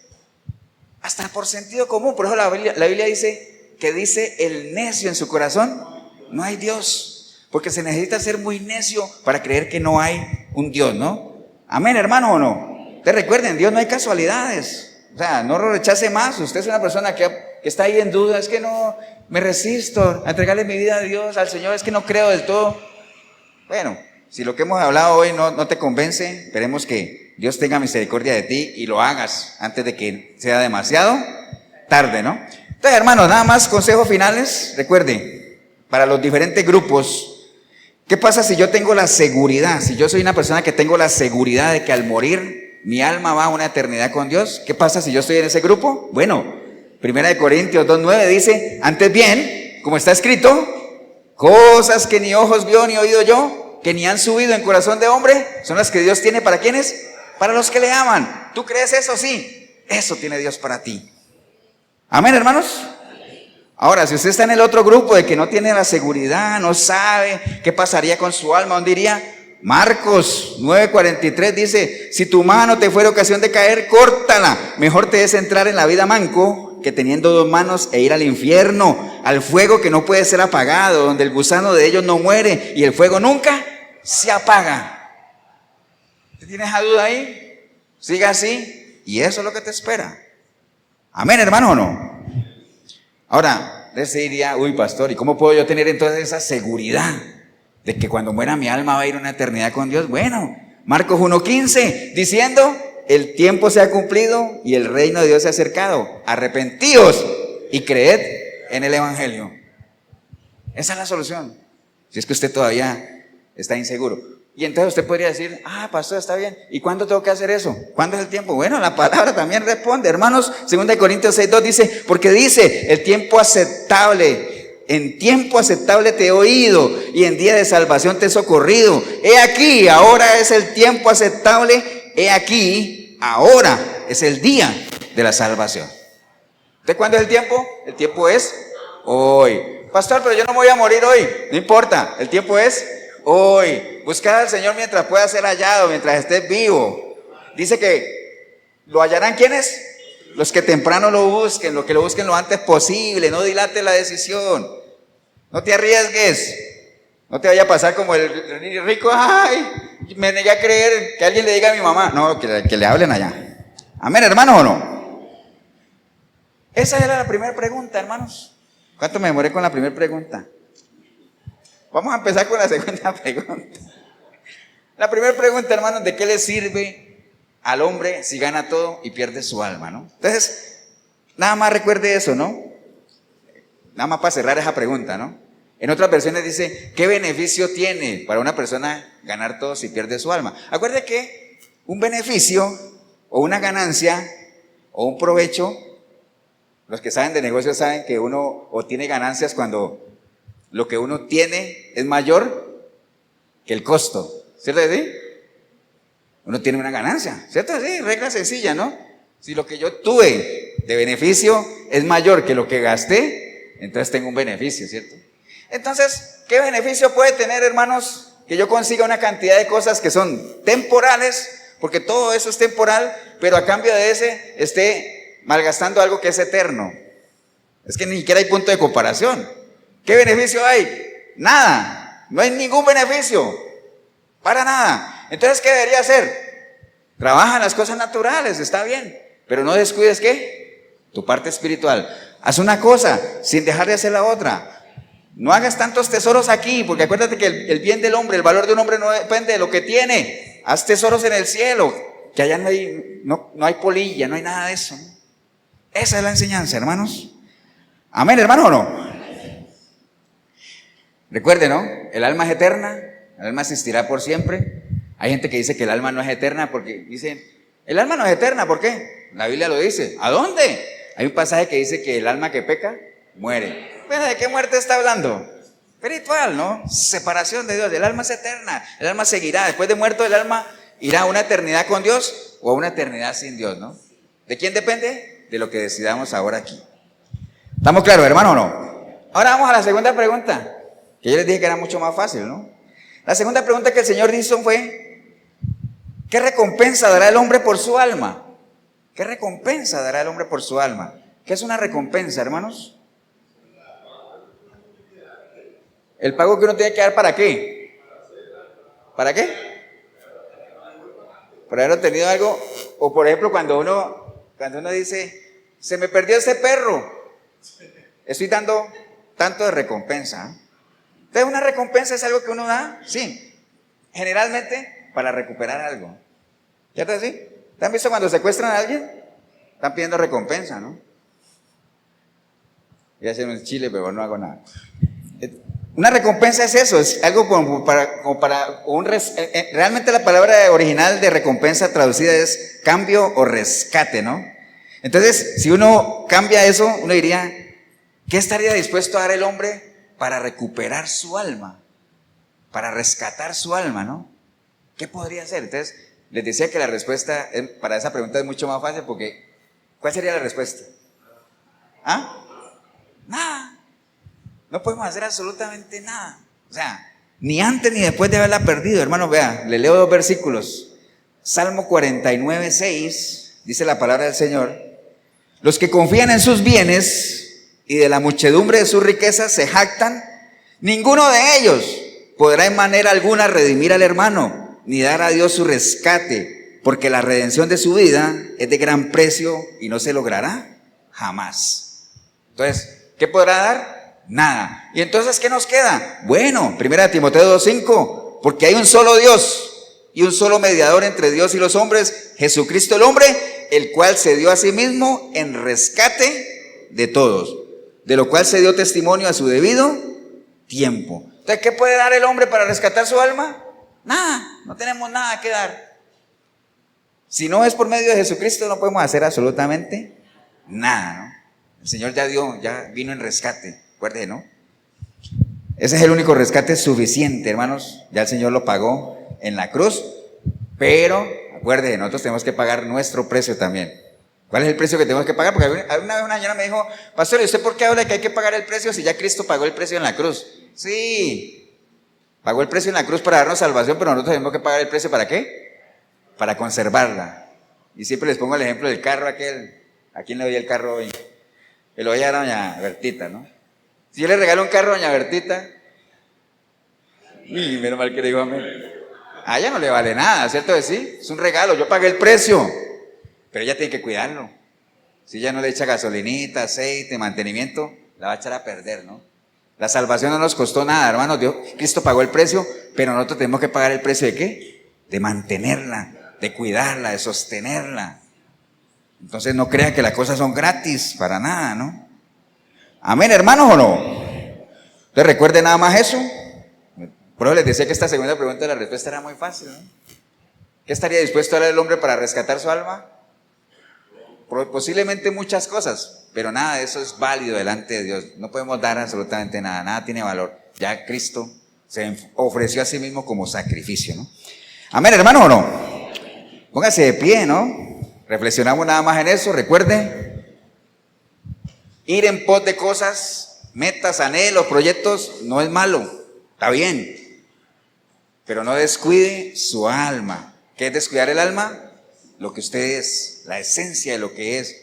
hasta por sentido común, por eso la Biblia dice que dice el necio en su corazón, no hay Dios. Porque se necesita ser muy necio para creer que no hay un Dios, ¿no? Amén, hermano, ¿o no? Te recuerden, Dios no hay casualidades. O sea, no lo rechace más. Usted es una persona que está ahí en duda. Es que no, me resisto a entregarle mi vida a Dios, al Señor. Es que no creo del todo. Bueno, si lo que hemos hablado hoy no te convence, esperemos que Dios tenga misericordia de ti y lo hagas antes de que sea demasiado tarde, ¿no? Entonces, hermanos, nada más consejos finales. Recuerde, para los diferentes grupos, ¿qué pasa si yo tengo la seguridad? Si yo soy una persona que tengo la seguridad de que al morir mi alma va a una eternidad con Dios, ¿qué pasa si yo estoy en ese grupo? Bueno, 1 Corintios 2:9 dice, antes bien, como está escrito, cosas que ni ojos vio ni oído yo, que ni han subido en corazón de hombre, son las que Dios tiene ¿para quiénes? Para los que le aman. ¿Tú crees eso? Sí, eso tiene Dios para ti. Amén, hermanos. Ahora, si usted está en el otro grupo de que no tiene la seguridad, no sabe qué pasaría con su alma, ¿dónde iría? Marcos 9:43 dice, si tu mano te fuera ocasión de caer, córtala. Mejor te es entrar en la vida manco que teniendo dos manos e ir al infierno, al fuego que no puede ser apagado, donde el gusano de ellos no muere y el fuego nunca se apaga. ¿Te tienes esa duda ahí? Siga así y eso es lo que te espera. Amén, hermano, ¿o no? Ahora, usted diría, uy, pastor, ¿y cómo puedo yo tener entonces esa seguridad de que cuando muera mi alma va a ir a una eternidad con Dios? Bueno, Marcos 1:15, diciendo, el tiempo se ha cumplido y el reino de Dios se ha acercado. Arrepentíos y creed en el Evangelio. Esa es la solución. Si es que usted todavía está inseguro. Y entonces usted podría decir, pastor, está bien. ¿Y cuándo tengo que hacer eso? ¿Cuándo es el tiempo? Bueno, la palabra también responde. Hermanos, 2 Corintios 6:2 dice, porque dice, el tiempo aceptable, en tiempo aceptable te he oído y en día de salvación te he socorrido. He aquí, ahora es el tiempo aceptable. He aquí, ahora es el día de la salvación. ¿De cuándo es el tiempo? El tiempo es hoy. Pastor, pero yo no me voy a morir hoy. No importa, el tiempo es hoy. Buscar al Señor mientras pueda ser hallado, mientras estés vivo. Dice que lo hallarán ¿quiénes? Los que temprano lo busquen, los que lo busquen lo antes posible. No dilates la decisión. No te arriesgues. No te vaya a pasar como el rico. Ay, me negué a creer, que alguien le diga a mi mamá. No, que le hablen allá. Amén, hermano, ¿o no? Esa era la primera pregunta, hermanos. ¿Cuánto me demoré con la primera pregunta? Vamos a empezar con la segunda pregunta. La primera pregunta, hermanos, ¿de qué le sirve al hombre si gana todo y pierde su alma, no? Entonces, nada más recuerde eso, ¿no? Nada más para cerrar esa pregunta, ¿no? En otras versiones dice, ¿qué beneficio tiene para una persona ganar todo si pierde su alma? Acuerde que un beneficio o una ganancia o un provecho, los que saben de negocios saben que uno obtiene ganancias cuando lo que uno tiene es mayor que el costo, ¿cierto que sí? Uno tiene una ganancia, ¿cierto? Sí, regla sencilla, ¿no? Si lo que yo tuve de beneficio es mayor que lo que gasté, entonces tengo un beneficio, ¿cierto? Entonces, ¿qué beneficio puede tener, hermanos, que yo consiga una cantidad de cosas que son temporales? Porque todo eso es temporal, pero a cambio de ese esté malgastando algo que es eterno. Es que ni siquiera hay punto de comparación. ¿Qué beneficio hay? Nada, no hay ningún beneficio, para nada. Entonces, ¿qué debería hacer? Trabaja en las cosas naturales, está bien, pero no descuides, ¿qué? Tu parte espiritual. Haz una cosa sin dejar de hacer la otra. No hagas tantos tesoros aquí, porque acuérdate que el bien del hombre, el valor de un hombre no depende de lo que tiene. Haz tesoros en el cielo, que allá no hay polilla, no hay nada de eso, ¿no? Esa es la enseñanza, hermanos. Amén, hermano, ¿o no? Recuerde, ¿no? El alma es eterna, el alma existirá por siempre. Hay gente que dice que el alma no es eterna porque dicen, el alma no es eterna, ¿por qué? La Biblia lo dice. ¿A dónde? Hay un pasaje que dice que el alma que peca, muere. Bueno, ¿de qué muerte está hablando? Espiritual, ¿no? Separación de Dios. El alma es eterna, el alma seguirá. Después de muerto, el alma irá a una eternidad con Dios o a una eternidad sin Dios, ¿no? ¿De quién depende? De lo que decidamos ahora aquí. ¿Estamos claros, hermano, o no? Ahora vamos a la segunda pregunta, que yo les dije que era mucho más fácil, ¿no? La segunda pregunta que el Señor hizo fue, ¿qué recompensa dará el hombre por su alma? ¿Qué recompensa dará el hombre por su alma? ¿Qué es una recompensa, hermanos? El pago que uno tiene que dar, ¿para qué? ¿Para qué? Por haber obtenido algo. O por ejemplo, cuando uno dice, se me perdió este perro, estoy dando tanto de recompensa. Entonces, una recompensa es algo que uno da, sí, generalmente para recuperar algo. ¿Cierto así? ¿Te han visto cuando secuestran a alguien? Están pidiendo recompensa, ¿no? Voy a hacer un chile, pero no hago nada. Una recompensa es eso, es algo como para realmente la palabra original de recompensa traducida es cambio o rescate, ¿no? Entonces, si uno cambia eso, uno diría, ¿qué estaría dispuesto a dar el hombre para recuperar su alma? Para rescatar su alma, ¿no? ¿Qué podría hacer? Entonces, les decía que la respuesta para esa pregunta es mucho más fácil porque, ¿cuál sería la respuesta? ¿Ah? Nada. No podemos hacer absolutamente nada. O sea, ni antes ni después de haberla perdido. Hermano, vea, le leo 2 versículos. Salmo 49, 6, dice la palabra del Señor. Los que confían en sus bienes y de la muchedumbre de sus riquezas se jactan. Ninguno de ellos podrá en manera alguna redimir al hermano, ni dar a Dios su rescate, porque la redención de su vida es de gran precio y no se logrará jamás. Entonces, ¿qué podrá dar? Nada. ¿Y entonces qué nos queda? Bueno, 1 Timoteo 2:5, porque hay un solo Dios y un solo mediador entre Dios y los hombres, Jesucristo el hombre, el cual se dio a sí mismo en rescate de todos, de lo cual se dio testimonio a su debido tiempo. Entonces, ¿qué puede dar el hombre para rescatar su alma? Nada, no tenemos nada que dar. Si no es por medio de Jesucristo, no podemos hacer absolutamente nada, ¿no? El Señor ya vino en rescate. Acuérdense, ¿no? Ese es el único rescate suficiente, hermanos. Ya el Señor lo pagó en la cruz, pero acuérdense, nosotros tenemos que pagar nuestro precio también. ¿Cuál es el precio que tenemos que pagar? Porque una vez una señora me dijo, pastor, ¿y usted por qué habla de que hay que pagar el precio si ya Cristo pagó el precio en la cruz? Sí, pagó el precio en la cruz para darnos salvación, pero nosotros tenemos que pagar el precio ¿para qué? Para conservarla. Y siempre les pongo el ejemplo del carro aquel. ¿A quién le doy el carro hoy? Que lo voy a dar a doña Bertita, ¿no? Si yo le regalo un carro a doña Bertita, y menos mal que le digo amén, a ella no le vale nada, ¿cierto que sí? Es un regalo, yo pagué el precio, pero ella tiene que cuidarlo. Si ella no le echa gasolinita, aceite, mantenimiento, la va a echar a perder, ¿no? La salvación no nos costó nada, hermanos. Cristo pagó el precio, pero nosotros tenemos que pagar el precio ¿de qué? De mantenerla, de cuidarla, de sostenerla. Entonces no crean que las cosas son gratis, para nada, ¿no? Amén, hermanos, ¿o no? Entonces recuerden nada más eso. Por eso les decía que esta segunda pregunta, la respuesta era muy fácil, ¿no? ¿Qué estaría dispuesto a dar el hombre para rescatar su alma? Posiblemente muchas cosas, pero nada de eso es válido delante de Dios. No podemos dar absolutamente nada, nada tiene valor. Ya Cristo se ofreció a sí mismo como sacrificio, ¿no? Amén, hermano, ¿o no? Póngase de pie, ¿no? Reflexionamos nada más en eso. Recuerde, ir en pos de cosas, metas, anhelos, proyectos, no es malo, está bien. Pero no descuide su alma. ¿Qué es descuidar el alma? Lo que usted es, la esencia de lo que es.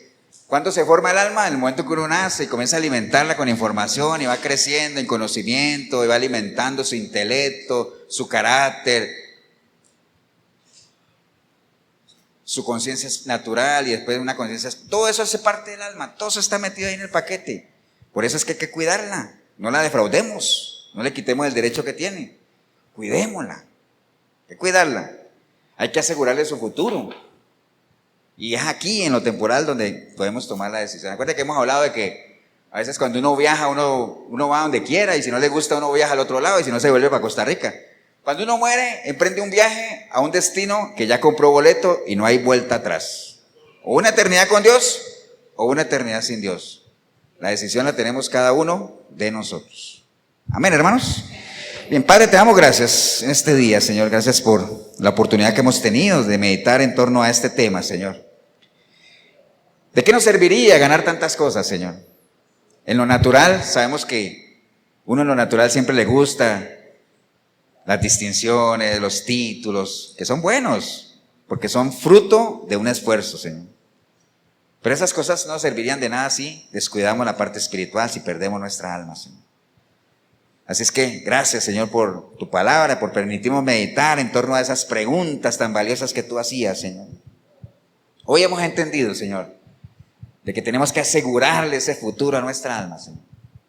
¿Cuándo se forma el alma? En el momento que uno nace y comienza a alimentarla con información y va creciendo en conocimiento y va alimentando su intelecto, su carácter, su conciencia natural y después una conciencia. Todo eso hace parte del alma, todo eso está metido ahí en el paquete. Por eso es que hay que cuidarla, no la defraudemos, no le quitemos el derecho que tiene, cuidémosla, hay que cuidarla, hay que asegurarle su futuro. Y es aquí en lo temporal donde podemos tomar la decisión. Acuérdense que hemos hablado de que a veces cuando uno viaja, uno va donde quiera y si no le gusta uno viaja al otro lado y si no se vuelve para Costa Rica. Cuando uno muere, emprende un viaje a un destino que ya compró boleto y no hay vuelta atrás. O una eternidad con Dios o una eternidad sin Dios. La decisión la tenemos cada uno de nosotros. Amén, hermanos. Bien, Padre, te damos gracias en este día, Señor. Gracias por la oportunidad que hemos tenido de meditar en torno a este tema, Señor. ¿De qué nos serviría ganar tantas cosas, Señor? En lo natural, sabemos que uno en lo natural siempre le gusta las distinciones, los títulos, que son buenos, porque son fruto de un esfuerzo, Señor. Pero esas cosas no servirían de nada si descuidamos la parte espiritual, si perdemos nuestra alma, Señor. Así es que gracias, Señor, por tu palabra, por permitirnos meditar en torno a esas preguntas tan valiosas que tú hacías, Señor. Hoy hemos entendido, Señor, de que tenemos que asegurarle ese futuro a nuestra alma, Señor.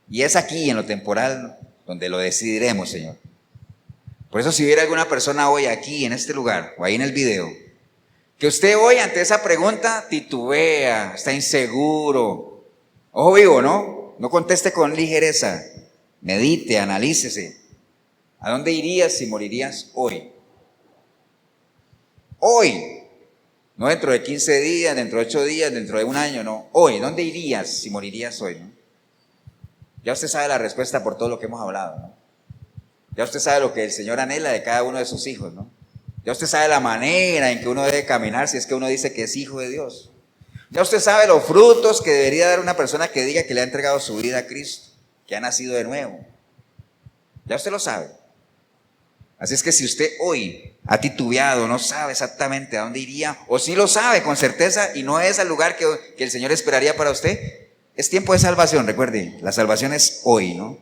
Y es aquí, en lo temporal, donde lo decidiremos, Señor. Por eso si hubiera alguna persona hoy aquí, en este lugar, o ahí en el video, que usted hoy ante esa pregunta titubea, está inseguro, ojo vivo, ¿no? No conteste con ligereza. Medite, analícese. ¿A dónde irías si morirías hoy? Hoy. No dentro de 15 días, dentro de 8 días, dentro de un año, no. Hoy. ¿Dónde irías si morirías hoy? ¿No? Ya usted sabe la respuesta por todo lo que hemos hablado, ¿no? Ya usted sabe lo que el Señor anhela de cada uno de sus hijos, ¿no? Ya usted sabe la manera en que uno debe caminar si es que uno dice que es hijo de Dios. Ya usted sabe los frutos que debería dar una persona que diga que le ha entregado su vida a Cristo, que ha nacido de nuevo. Ya usted lo sabe. Así es que si usted hoy ha titubeado, no sabe exactamente a dónde iría, o sí lo sabe con certeza y no es el lugar que el Señor esperaría para usted, es tiempo de salvación. Recuerde, la salvación es hoy, ¿no?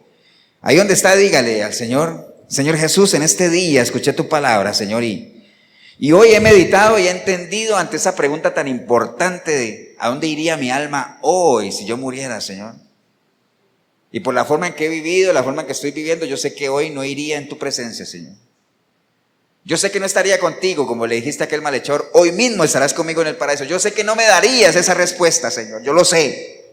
Ahí donde está, dígale al Señor: Señor Jesús, en este día escuché tu palabra, Señor, y hoy he meditado y he entendido ante esa pregunta tan importante de ¿a dónde iría mi alma hoy si yo muriera, Señor? Y por la forma en que he vivido, la forma en que estoy viviendo, yo sé que hoy no iría en tu presencia, Señor. Yo sé que no estaría contigo, como le dijiste a aquel malhechor, hoy mismo estarás conmigo en el paraíso. Yo sé que no me darías esa respuesta, Señor, yo lo sé.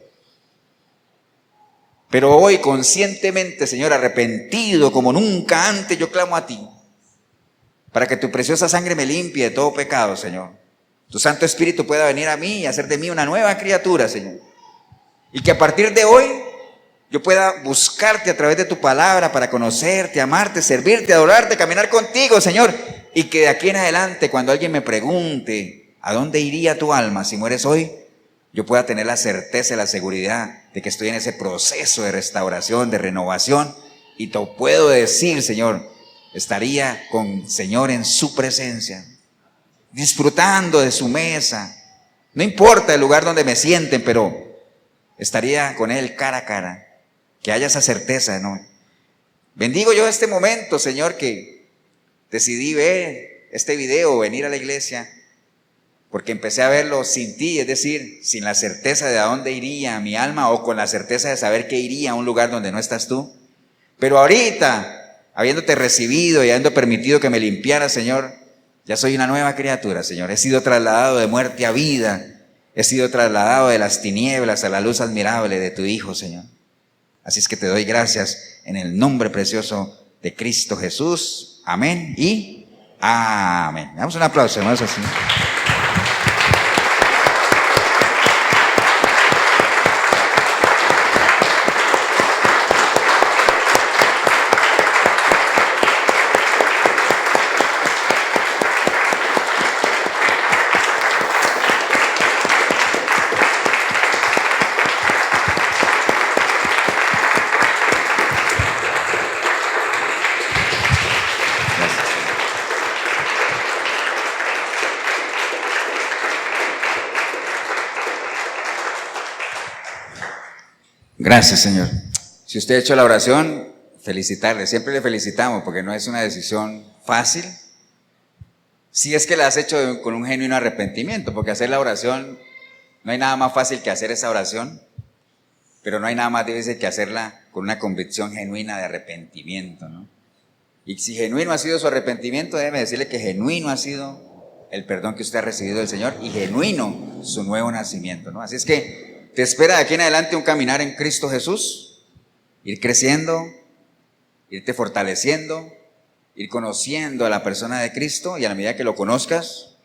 Pero hoy conscientemente, Señor, arrepentido como nunca antes, yo clamo a ti, para que tu preciosa sangre me limpie de todo pecado, Señor. Tu Santo Espíritu pueda venir a mí y hacer de mí una nueva criatura, Señor. Y que a partir de hoy yo pueda buscarte a través de tu palabra para conocerte, amarte, servirte, adorarte, caminar contigo, Señor. Y que de aquí en adelante, cuando alguien me pregunte ¿a dónde iría tu alma si mueres hoy?, yo pueda tener la certeza y la seguridad de que estoy en ese proceso de restauración, de renovación. Y te puedo decir, Señor, estaría con Señor en su presencia, disfrutando de su mesa. No importa el lugar donde me sienten, pero estaría con Él cara a cara. Que haya esa certeza, ¿no? Bendigo yo este momento, Señor, que decidí ver este video, venir a la iglesia, porque empecé a verlo sin ti, es decir, sin la certeza de a dónde iría mi alma, o con la certeza de saber que iría a un lugar donde no estás tú. Pero ahorita, habiéndote recibido y habiendo permitido que me limpiaras, Señor, ya soy una nueva criatura, Señor. He sido trasladado de muerte a vida, he sido trasladado de las tinieblas a la luz admirable de tu Hijo, Señor. Así es que te doy gracias en el nombre precioso de Cristo Jesús. Amén y amén. Damos un aplauso, hermanos, así. Gracias, Señor. Si usted ha hecho la oración, felicitarle. Siempre le felicitamos porque no es una decisión fácil. Si es que la has hecho con un genuino arrepentimiento, porque hacer la oración, no hay nada más fácil que hacer esa oración, pero no hay nada más difícil que hacerla con una convicción genuina de arrepentimiento, ¿no? Y si genuino ha sido su arrepentimiento, déjeme decirle que genuino ha sido el perdón que usted ha recibido del Señor y genuino su nuevo nacimiento, ¿no? Así es que te espera de aquí en adelante un caminar en Cristo Jesús, ir creciendo, irte fortaleciendo, ir conociendo a la persona de Cristo, y a la medida que lo conozcas,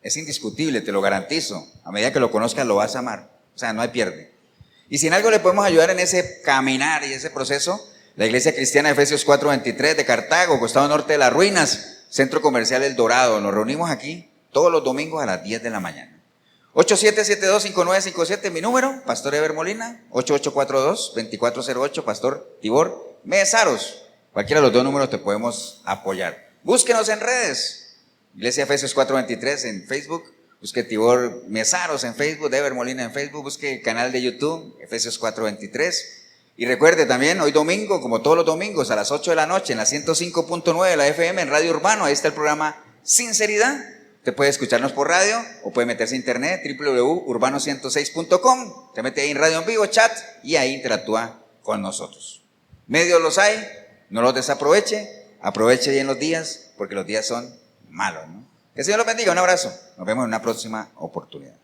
es indiscutible, te lo garantizo, a medida que lo conozcas lo vas a amar, o sea, no hay pierde. Y si en algo le podemos ayudar en ese caminar y ese proceso, la Iglesia Cristiana de Efesios 4:23 de Cartago, costado norte de las ruinas, Centro Comercial El Dorado. Nos reunimos aquí todos los domingos a las 10 de la mañana. 8772-5957, mi número, Pastor Eber Molina, 8842-2408, Pastor Tibor Mesaros. Cualquiera de los dos números te podemos apoyar. Búsquenos en redes, Iglesia Efesios 4:23 en Facebook, busque Tibor Mesaros en Facebook, Eber Molina en Facebook, busque el canal de YouTube, Efesios 4:23. Y recuerde también, hoy domingo, como todos los domingos, a las 8 de la noche, en la 105.9 de la FM, en Radio Urbano, ahí está el programa Sinceridad. Usted puede escucharnos por radio o puede meterse a internet, www.urbano106.com. Te mete ahí en radio en vivo, chat, y ahí interactúa con nosotros. Medios los hay, no los desaproveche, aproveche bien los días, porque los días son malos, ¿no? Que el Señor los bendiga, un abrazo. Nos vemos en una próxima oportunidad.